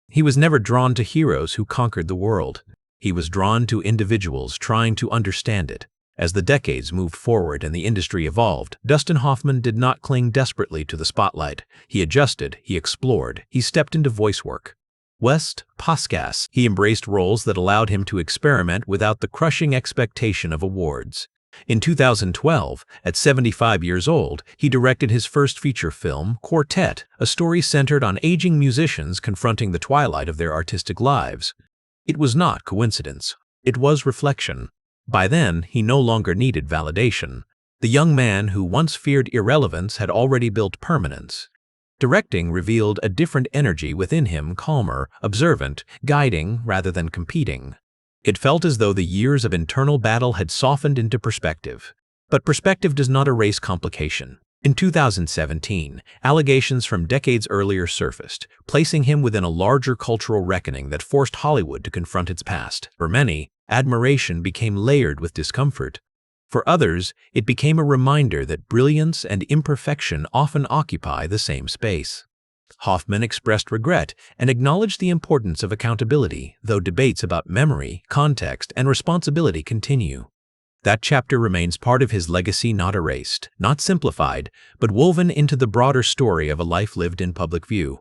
[SPEAKER 2] He was never drawn to heroes who conquered the world. He was drawn to individuals trying to understand it. As the decades moved forward and the industry evolved, Dustin Hoffman did not cling desperately to the spotlight. He adjusted, he explored, he stepped into voice work. West Pascas, he embraced roles that allowed him to experiment without the crushing expectation of awards. In 2012, at 75 years old, he directed his first feature film, Quartet, a story centered on aging musicians confronting the twilight of their artistic lives. It was not coincidence. It was reflection. By then, he no longer needed validation. The young man who once feared irrelevance had already built permanence. Directing revealed a different energy within him, calmer, observant, guiding rather than competing. It felt as though the years of internal battle had softened into perspective. But perspective does not erase complication. In 2017, allegations from decades earlier surfaced, placing him within a larger cultural reckoning that forced Hollywood to confront its past. For many, admiration became layered with discomfort. For others, it became a reminder that brilliance and imperfection often occupy the same space. Hoffman expressed regret and acknowledged the importance of accountability, though debates about memory, context, and responsibility continue. That chapter remains part of his legacy, not erased, not simplified, but woven into the broader story of a life lived in public view.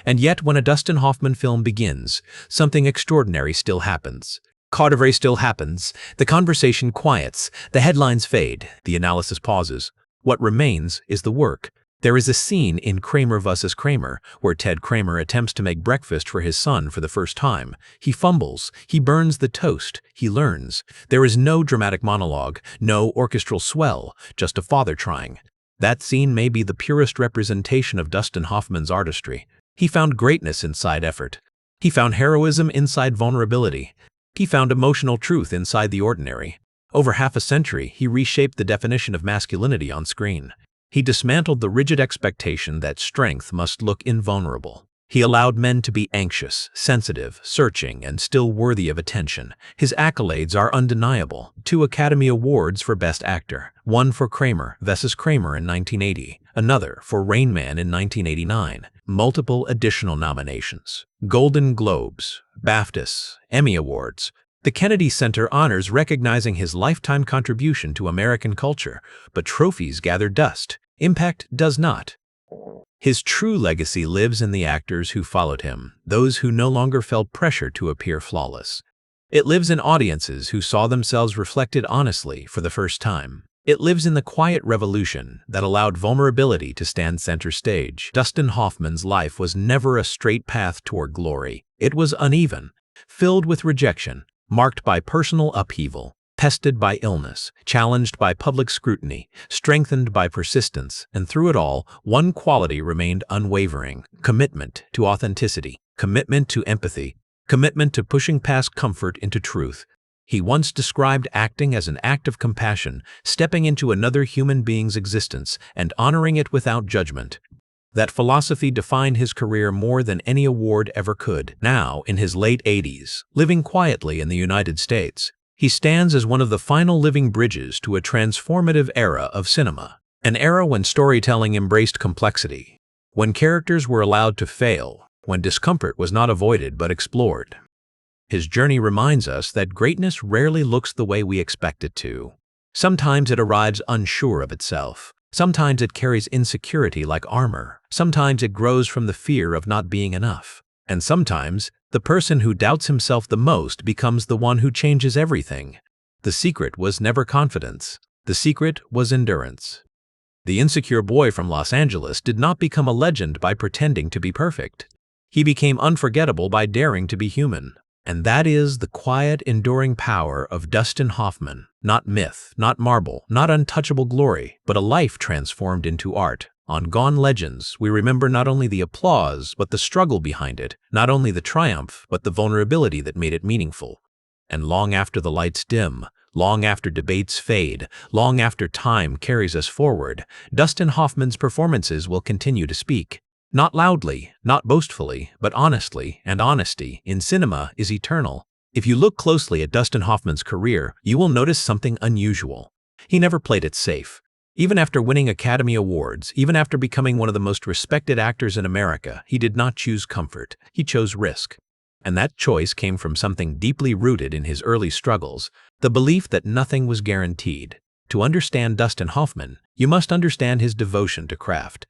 [SPEAKER 2] And yet, when a Dustin Hoffman film begins, something extraordinary still happens. Cartevary still happens, the conversation quiets, the headlines fade, the analysis pauses. What remains is the work. There is a scene in Kramer vs. Kramer where Ted Kramer attempts to make breakfast for his son for the first time. He fumbles, he burns the toast, he learns. There is no dramatic monologue, no orchestral swell, just a father trying. That scene may be the purest representation of Dustin Hoffman's artistry. He found greatness inside effort. He found heroism inside vulnerability. He found emotional truth inside the ordinary. Over half a century, he reshaped the definition of masculinity on screen. He dismantled the rigid expectation that strength must look invulnerable. He allowed men to be anxious, sensitive, searching, and still worthy of attention. His accolades are undeniable. 2 Academy Awards for Best Actor, one for Kramer vs. Kramer in 1980, another for Rain Man in 1989, multiple additional nominations, Golden Globes, BAFTAs, Emmy Awards. The Kennedy Center honors recognizing his lifetime contribution to American culture, but trophies gather dust. Impact does not. His true legacy lives in the actors who followed him, those who no longer felt pressure to appear flawless. It lives in audiences who saw themselves reflected honestly for the first time. It lives in the quiet revolution that allowed vulnerability to stand center stage. Dustin Hoffman's life was never a straight path toward glory. It was uneven, filled with rejection, marked by personal upheaval, tested by illness, challenged by public scrutiny, strengthened by persistence, and through it all, one quality remained unwavering: commitment to authenticity, commitment to empathy, commitment to pushing past comfort into truth. He once described acting as an act of compassion, stepping into another human being's existence and honoring it without judgment. That philosophy defined his career more than any award ever could. Now, in his late 80s, living quietly in the United States, he stands as one of the final living bridges to a transformative era of cinema. An era when storytelling embraced complexity, when characters were allowed to fail, when discomfort was not avoided but explored. His journey reminds us that greatness rarely looks the way we expect it to. Sometimes it arrives unsure of itself. Sometimes it carries insecurity like armor. Sometimes it grows from the fear of not being enough. And sometimes, the person who doubts himself the most becomes the one who changes everything. The secret was never confidence. The secret was endurance. The insecure boy from Los Angeles did not become a legend by pretending to be perfect. He became unforgettable by daring to be human. And that is the quiet, enduring power of Dustin Hoffman. Not myth, not marble, not untouchable glory, but a life transformed into art. On Gone Legends, we remember not only the applause, but the struggle behind it, not only the triumph, but the vulnerability that made it meaningful. And long after the lights dim, long after debates fade, long after time carries us forward, Dustin Hoffman's performances will continue to speak. Not loudly, not boastfully, but honestly, and honesty in cinema is eternal. If you look closely at Dustin Hoffman's career, you will notice something unusual. He never played it safe. Even after winning Academy Awards, even after becoming one of the most respected actors in America, he did not choose comfort. He chose risk. And that choice came from something deeply rooted in his early struggles, the belief that nothing was guaranteed. To understand Dustin Hoffman, you must understand his devotion to craft.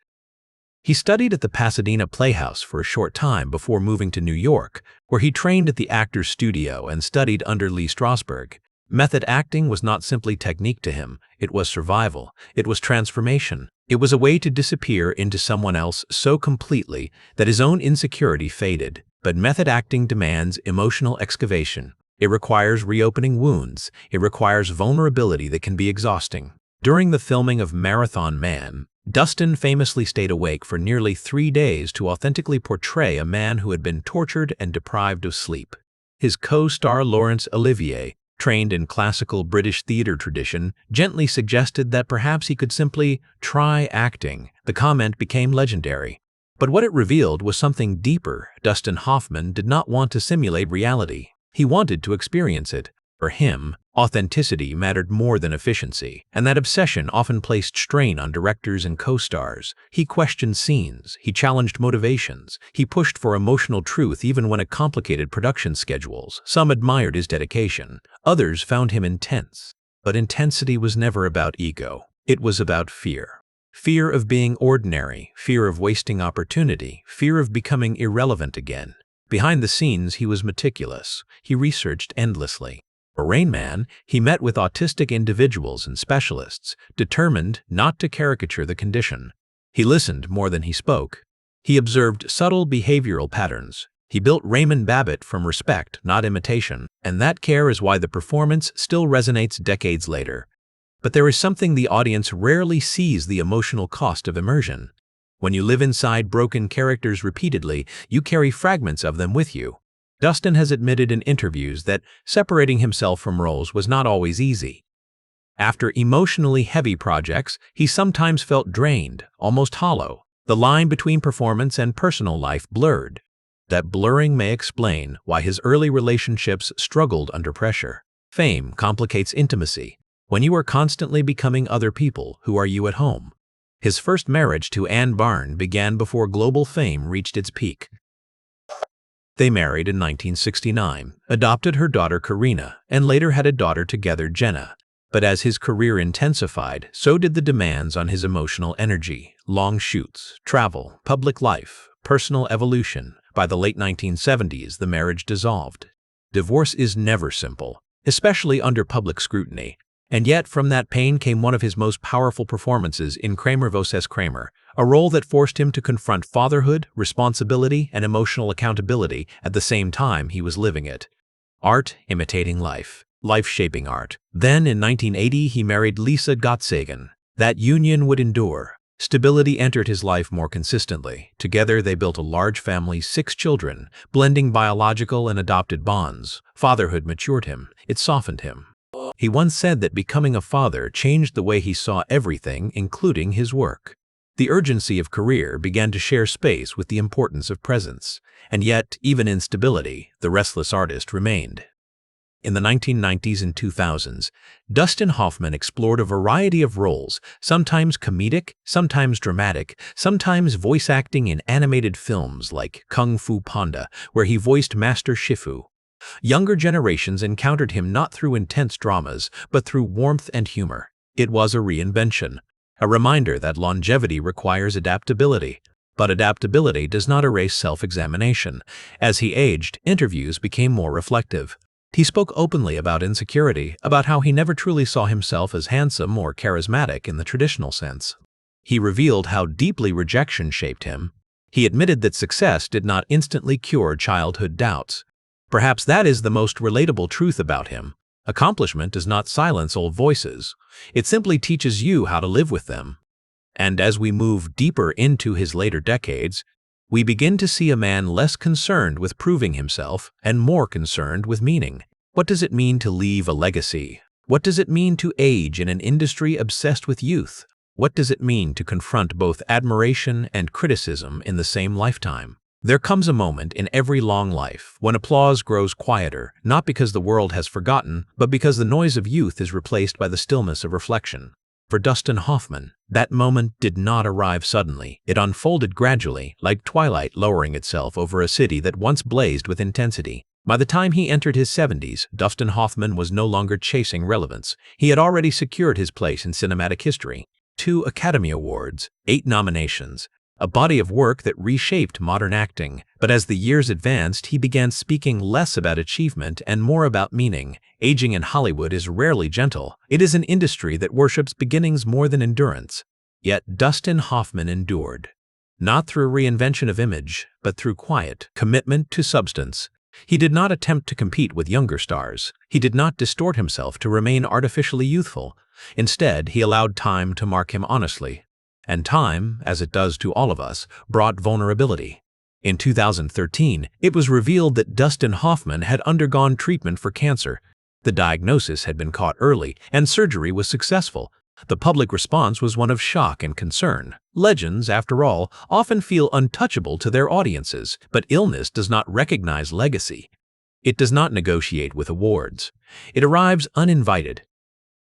[SPEAKER 2] He studied at the Pasadena Playhouse for a short time before moving to New York, where he trained at the Actors Studio and studied under Lee Strasberg. Method acting was not simply technique to him, it was survival, it was transformation. It was a way to disappear into someone else so completely that his own insecurity faded. But method acting demands emotional excavation. It requires reopening wounds. It requires vulnerability that can be exhausting. During the filming of Marathon Man, Dustin famously stayed awake for nearly 3 days to authentically portray a man who had been tortured and deprived of sleep. His co-star Laurence Olivier, trained in classical British theatre tradition, gently suggested that perhaps he could simply try acting. The comment became legendary. But what it revealed was something deeper. Dustin Hoffman did not want to simulate reality. He wanted to experience it. For him, authenticity mattered more than efficiency, and that obsession often placed strain on directors and co-stars. He questioned scenes, he challenged motivations, he pushed for emotional truth even when it complicated production schedules. Some admired his dedication, others found him intense. But intensity was never about ego. It was about fear. Fear of being ordinary, fear of wasting opportunity, fear of becoming irrelevant again. Behind the scenes, he was meticulous. He researched endlessly. For Rain Man, he met with autistic individuals and specialists, determined not to caricature the condition. He listened more than he spoke. He observed subtle behavioral patterns. He built Raymond Babbitt from respect, not imitation, and that care is why the performance still resonates decades later. But there is something the audience rarely sees: the emotional cost of immersion. When you live inside broken characters repeatedly, you carry fragments of them with you. Dustin has admitted in interviews that separating himself from roles was not always easy. After emotionally heavy projects, he sometimes felt drained, almost hollow. The line between performance and personal life blurred. That blurring may explain why his early relationships struggled under pressure. Fame complicates intimacy. When you are constantly becoming other people, who are you at home? His first marriage to Ann Barn began before global fame reached its peak. They married in 1969, adopted her daughter Karina, and later had a daughter together, Jenna. But as his career intensified, so did the demands on his emotional energy. Long shoots, travel, public life, personal evolution. By the late 1970s, the marriage dissolved. Divorce is never simple, especially under public scrutiny. And yet, from that pain came one of his most powerful performances in Kramer vs. Kramer, a role that forced him to confront fatherhood, responsibility, and emotional accountability at the same time he was living it. Art imitating life, life shaping art. Then, in 1980, he married Lisa Gottsagen. That union would endure. Stability entered his life more consistently. Together, they built a large family, 6 children, blending biological and adopted bonds. Fatherhood matured him. It softened him. He once said that becoming a father changed the way he saw everything, including his work. The urgency of career began to share space with the importance of presence. And yet, even in stability, the restless artist remained. In the 1990s and 2000s, Dustin Hoffman explored a variety of roles, sometimes comedic, sometimes dramatic, sometimes voice acting in animated films like Kung Fu Panda, where he voiced Master Shifu. Younger generations encountered him not through intense dramas, but through warmth and humor. It was a reinvention, a reminder that longevity requires adaptability. But adaptability does not erase self-examination. As he aged, interviews became more reflective. He spoke openly about insecurity, about how he never truly saw himself as handsome or charismatic in the traditional sense. He revealed how deeply rejection shaped him. He admitted that success did not instantly cure childhood doubts. Perhaps that is the most relatable truth about him. Accomplishment does not silence old voices. It simply teaches you how to live with them. And as we move deeper into his later decades, we begin to see a man less concerned with proving himself and more concerned with meaning. What does it mean to leave a legacy? What does it mean to age in an industry obsessed with youth? What does it mean to confront both admiration and criticism in the same lifetime? There comes a moment in every long life when applause grows quieter, not because the world has forgotten, but because the noise of youth is replaced by the stillness of reflection. For Dustin Hoffman, that moment did not arrive suddenly. It unfolded gradually, like twilight lowering itself over a city that once blazed with intensity. By the time he entered his 70s, Dustin Hoffman was no longer chasing relevance. He had already secured his place in cinematic history. 2 Academy Awards, 8 nominations, a body of work that reshaped modern acting. But as the years advanced, he began speaking less about achievement and more about meaning. Aging in Hollywood is rarely gentle. It is an industry that worships beginnings more than endurance. Yet Dustin Hoffman endured. Not through reinvention of image, but through quiet commitment to substance. He did not attempt to compete with younger stars. He did not distort himself to remain artificially youthful. Instead, he allowed time to mark him honestly. And time, as it does to all of us, brought vulnerability. In 2013, it was revealed that Dustin Hoffman had undergone treatment for cancer. The diagnosis had been caught early, and surgery was successful. The public response was one of shock and concern. Legends, after all, often feel untouchable to their audiences, but illness does not recognize legacy. It does not negotiate with awards. It arrives uninvited.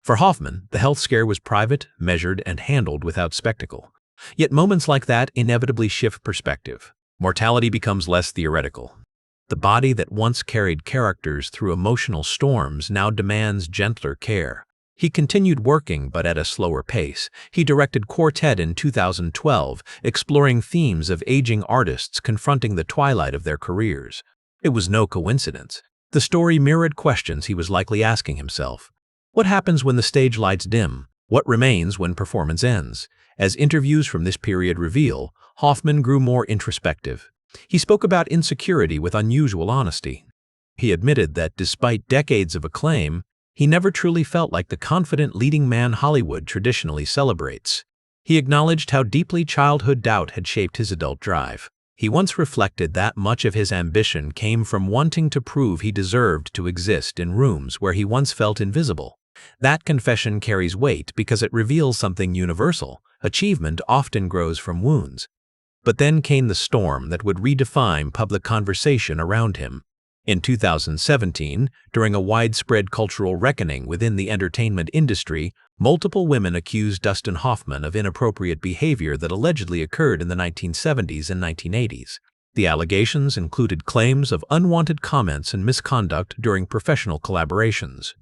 [SPEAKER 2] For Hoffman, the health scare was private, measured, and handled without spectacle. Yet moments like that inevitably shift perspective. Mortality becomes less theoretical. The body that once carried characters through emotional storms now demands gentler care. He continued working, but at a slower pace. He directed Quartet in 2012, exploring themes of aging artists confronting the twilight of their careers. It was no coincidence. The story mirrored questions he was likely asking himself. What happens when the stage lights dim? What remains when performance ends? As interviews from this period reveal, Hoffman grew more introspective. He spoke about insecurity with unusual honesty. He admitted that despite decades of acclaim, he never truly felt like the confident leading man Hollywood traditionally celebrates. He acknowledged how deeply childhood doubt had shaped his adult drive. He once reflected that much of his ambition came from wanting to prove he deserved to exist in rooms where he once felt invisible. That confession carries weight because it reveals something universal. Achievement often grows from wounds. But then came the storm that would redefine public conversation around him. In 2017, during a widespread cultural reckoning within the entertainment industry, multiple women accused Dustin Hoffman of inappropriate behavior that allegedly occurred in the 1970s and 1980s. The allegations included claims of unwanted comments and misconduct during professional collaborations.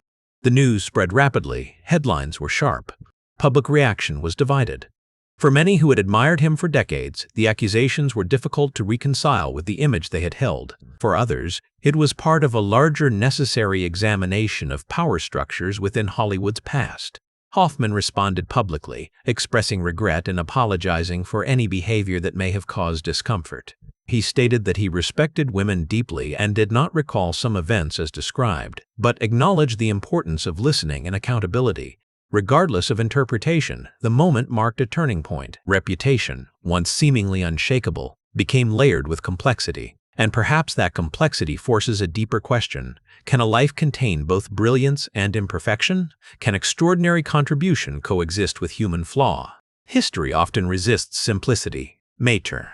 [SPEAKER 2] The news spread rapidly, headlines were sharp. Public reaction was divided. For many who had admired him for decades, the accusations were difficult to reconcile with the image they had held. For others, it was part of a larger necessary examination of power structures within Hollywood's past. Hoffman responded publicly, expressing regret and apologizing for any behavior that may have caused discomfort. He stated that he respected women deeply and did not recall some events as described, but acknowledged the importance of listening and accountability. Regardless of interpretation, the moment marked a turning point. Reputation, once seemingly unshakable, became layered with complexity. And perhaps that complexity forces a deeper question. Can a life contain both brilliance and imperfection? Can extraordinary contribution coexist with human flaw? History often resists simplicity. Mater.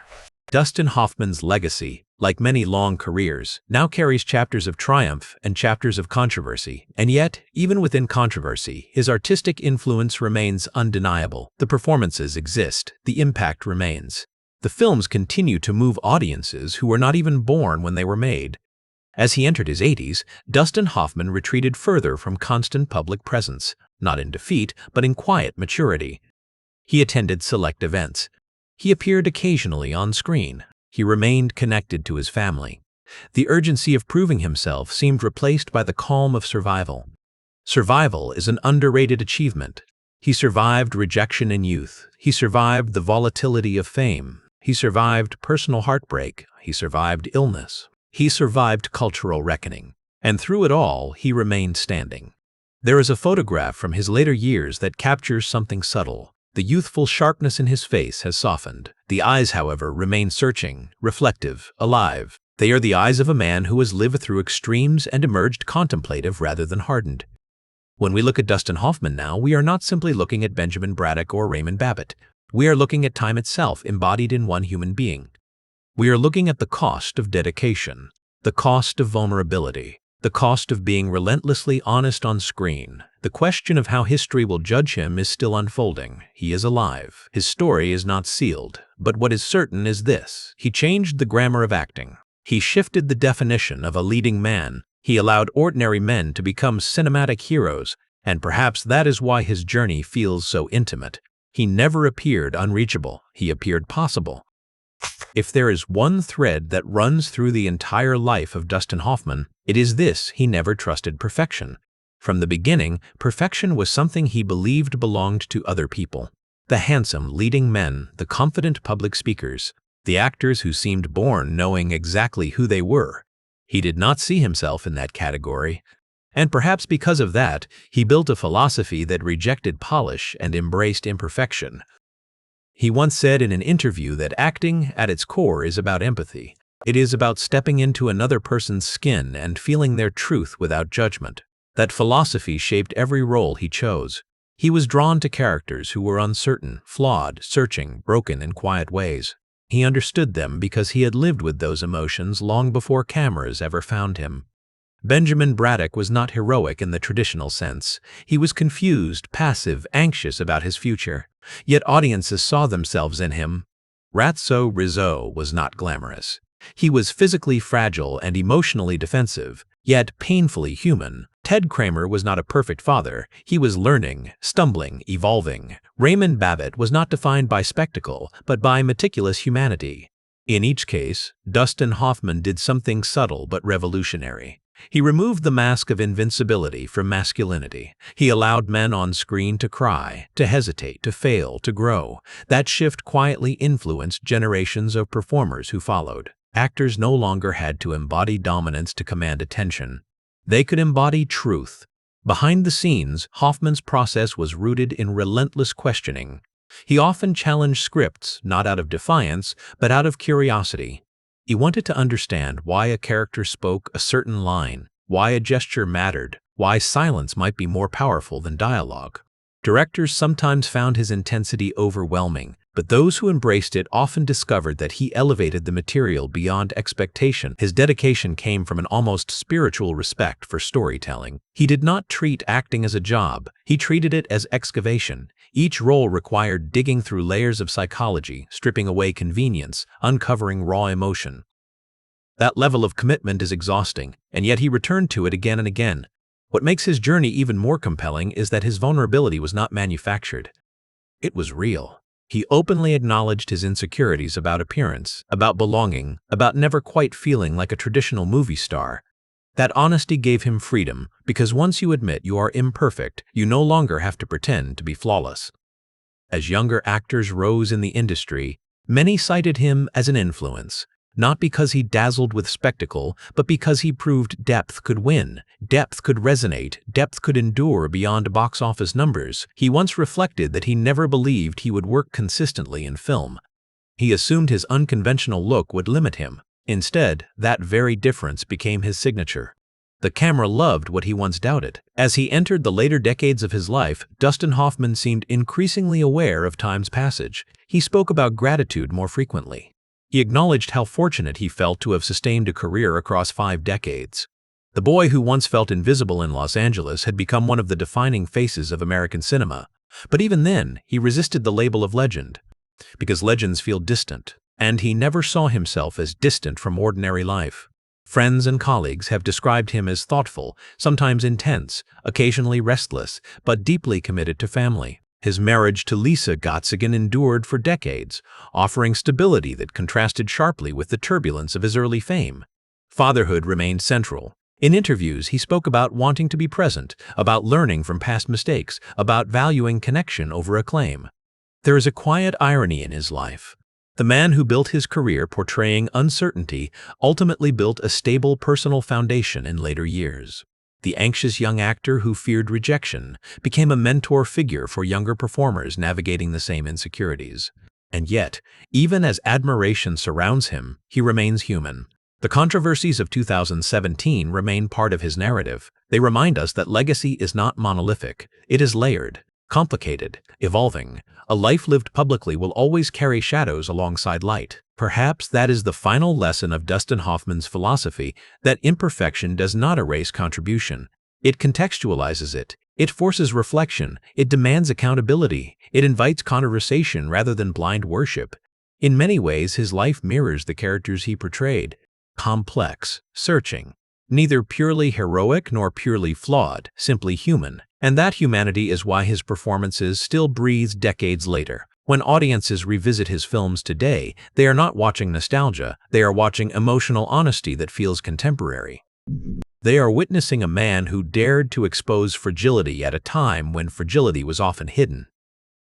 [SPEAKER 2] Dustin Hoffman's legacy, like many long careers, now carries chapters of triumph and chapters of controversy. And yet, even within controversy, his artistic influence remains undeniable. The performances exist, the impact remains. The films continue to move audiences who were not even born when they were made. As he entered his 80s, Dustin Hoffman retreated further from constant public presence, not in defeat, but in quiet maturity. He attended select events. He appeared occasionally on screen. He remained connected to his family. The urgency of proving himself seemed replaced by the calm of survival. Survival is an underrated achievement. He survived rejection in youth. He survived the volatility of fame. He survived personal heartbreak. He survived illness. He survived cultural reckoning. And through it all, he remained standing. There is a photograph from his later years that captures something subtle. The youthful sharpness in his face has softened. The eyes, however, remain searching, reflective, alive. They are the eyes of a man who has lived through extremes and emerged contemplative rather than hardened. When we look at Dustin Hoffman now, we are not simply looking at Benjamin Braddock or Raymond Babbitt. We are looking at time itself embodied in one human being. We are looking at the cost of dedication, the cost of vulnerability, the cost of being relentlessly honest on screen. The question of how history will judge him is still unfolding. He is alive. His story is not sealed. But what is certain is this: he changed the grammar of acting. He shifted the definition of a leading man. He allowed ordinary men to become cinematic heroes, and perhaps that is why his journey feels so intimate. He never appeared unreachable. He appeared possible. If there is one thread that runs through the entire life of Dustin Hoffman, it is this: he never trusted perfection. From the beginning, perfection was something he believed belonged to other people. The handsome leading men, the confident public speakers, the actors who seemed born knowing exactly who they were. He did not see himself in that category. And perhaps because of that, he built a philosophy that rejected polish and embraced imperfection. He once said in an interview that acting, at its core, is about empathy. It is about stepping into another person's skin and feeling their truth without judgment. That philosophy shaped every role he chose. He was drawn to characters who were uncertain, flawed, searching, broken in quiet ways. He understood them because he had lived with those emotions long before cameras ever found him. Benjamin Braddock was not heroic in the traditional sense. He was confused, passive, anxious about his future. Yet audiences saw themselves in him. Ratso Rizzo was not glamorous. He was physically fragile and emotionally defensive, yet painfully human. Ted Kramer was not a perfect father. He was learning, stumbling, evolving. Raymond Babbitt was not defined by spectacle, but by meticulous humanity. In each case, Dustin Hoffman did something subtle but revolutionary. He removed the mask of invincibility from masculinity. He allowed men on screen to cry, to hesitate, to fail, to grow. That shift quietly influenced generations of performers who followed. Actors no longer had to embody dominance to command attention. They could embody truth. Behind the scenes, Hoffman's process was rooted in relentless questioning. He often challenged scripts, not out of defiance, but out of curiosity. He wanted to understand why a character spoke a certain line, why a gesture mattered, why silence might be more powerful than dialogue. Directors sometimes found his intensity overwhelming, but those who embraced it often discovered that he elevated the material beyond expectation. His dedication came from an almost spiritual respect for storytelling. He did not treat acting as a job, he treated it as excavation. Each role required digging through layers of psychology, stripping away convenience, uncovering raw emotion. That level of commitment is exhausting, and yet he returned to it again and again. What makes his journey even more compelling is that his vulnerability was not manufactured. It was real. He openly acknowledged his insecurities about appearance, about belonging, about never quite feeling like a traditional movie star. That honesty gave him freedom, because once you admit you are imperfect, you no longer have to pretend to be flawless. As younger actors rose in the industry, many cited him as an influence, not because he dazzled with spectacle, but because he proved depth could win, depth could resonate, depth could endure beyond box office numbers. He once reflected that he never believed he would work consistently in film. He assumed his unconventional look would limit him. Instead, that very difference became his signature. The camera loved what he once doubted. As he entered the later decades of his life, Dustin Hoffman seemed increasingly aware of time's passage. He spoke about gratitude more frequently. He acknowledged how fortunate he felt to have sustained a career across 5 decades. The boy who once felt invisible in Los Angeles had become one of the defining faces of American cinema. But even then, he resisted the label of legend, because legends feel distant, and he never saw himself as distant from ordinary life. Friends and colleagues have described him as thoughtful, sometimes intense, occasionally restless, but deeply committed to family. His marriage to Lisa Gottsigan endured for decades, offering stability that contrasted sharply with the turbulence of his early fame. Fatherhood remained central. In interviews, he spoke about wanting to be present, about learning from past mistakes, about valuing connection over acclaim. There is a quiet irony in his life. The man who built his career portraying uncertainty ultimately built a stable personal foundation in later years. The anxious young actor who feared rejection became a mentor figure for younger performers navigating the same insecurities. And yet, even as admiration surrounds him, he remains human. The controversies of 2017 remain part of his narrative. They remind us that legacy is not monolithic. It is layered, complicated, evolving. A life lived publicly will always carry shadows alongside light. Perhaps that is the final lesson of Dustin Hoffman's philosophy, that imperfection does not erase contribution. It contextualizes it. It forces reflection. It demands accountability. It invites conversation rather than blind worship. In many ways, his life mirrors the characters he portrayed. Complex, searching, neither purely heroic nor purely flawed, simply human. And that humanity is why his performances still breathe decades later. When audiences revisit his films today, they are not watching nostalgia, they are watching emotional honesty that feels contemporary. They are witnessing a man who dared to expose fragility at a time when fragility was often hidden.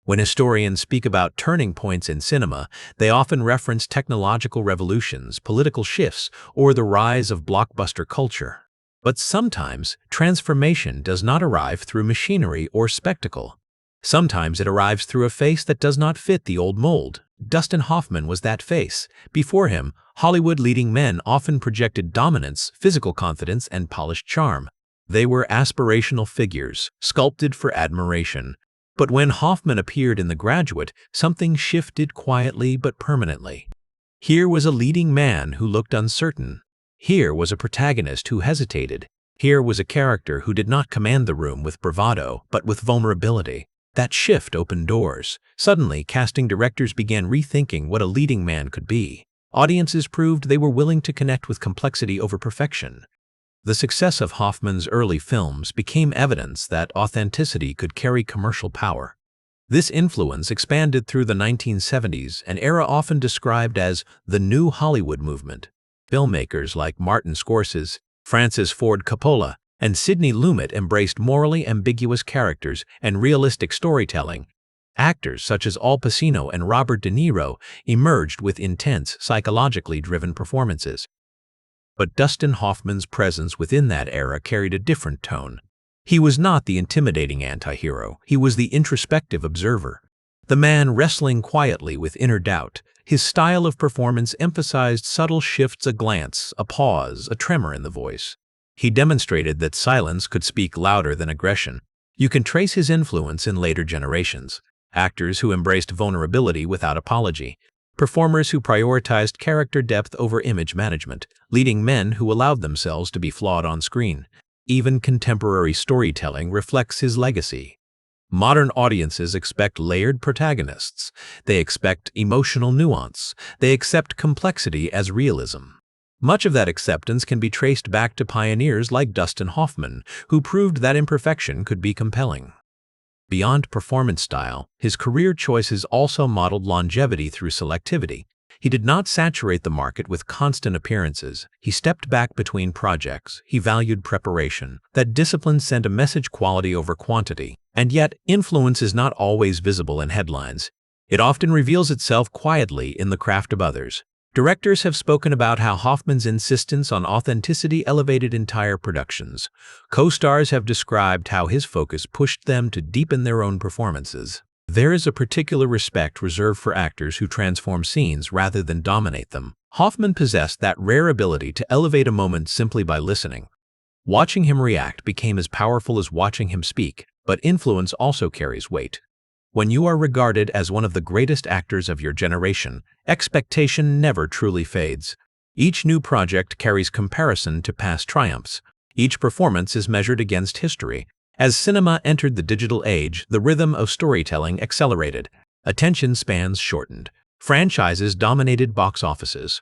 [SPEAKER 2] When historians speak about turning points in cinema, they often reference technological revolutions, political shifts, or the rise of blockbuster culture. But sometimes, transformation does not arrive through machinery or spectacle. Sometimes it arrives through a face that does not fit the old mold. Dustin Hoffman was that face. Before him, Hollywood leading men often projected dominance, physical confidence, and polished charm. They were aspirational figures, sculpted for admiration. But when Hoffman appeared in The Graduate, something shifted quietly but permanently. Here was a leading man who looked uncertain. Here was a protagonist who hesitated. Here was a character who did not command the room with bravado, but with vulnerability. That shift opened doors. Suddenly, casting directors began rethinking what a leading man could be. Audiences proved they were willing to connect with complexity over perfection. The success of Hoffman's early films became evidence that authenticity could carry commercial power. This influence expanded through the 1970s, an era often described as the New Hollywood movement. Filmmakers like Martin Scorsese, Francis Ford Coppola, and Sidney Lumet embraced morally ambiguous characters and realistic storytelling. Actors such as Al Pacino and Robert De Niro emerged with intense, psychologically driven performances. But Dustin Hoffman's presence within that era carried a different tone. He was not the intimidating anti-hero, he was the introspective observer. The man wrestling quietly with inner doubt. His style of performance emphasized subtle shifts, a glance, a pause, a tremor in the voice. He demonstrated that silence could speak louder than aggression. You can trace his influence in later generations. Actors who embraced vulnerability without apology. Performers who prioritized character depth over image management. Leading men who allowed themselves to be flawed on screen. Even contemporary storytelling reflects his legacy. Modern audiences expect layered protagonists. They expect emotional nuance. They accept complexity as realism. Much of that acceptance can be traced back to pioneers like Dustin Hoffman, who proved that imperfection could be compelling. Beyond performance style, his career choices also modeled longevity through selectivity. He did not saturate the market with constant appearances. He stepped back between projects. He valued preparation. That discipline sent a message quality over quantity. And yet, influence is not always visible in headlines. It often reveals itself quietly in the craft of others. Directors have spoken about how Hoffman's insistence on authenticity elevated entire productions. Co-stars have described how his focus pushed them to deepen their own performances. There is a particular respect reserved for actors who transform scenes rather than dominate them. Hoffman possessed that rare ability to elevate a moment simply by listening. Watching him react became as powerful as watching him speak, but influence also carries weight. When you are regarded as one of the greatest actors of your generation, expectation never truly fades. Each new project carries comparison to past triumphs. Each performance is measured against history. As cinema entered the digital age, the rhythm of storytelling accelerated. Attention spans shortened. Franchises dominated box offices.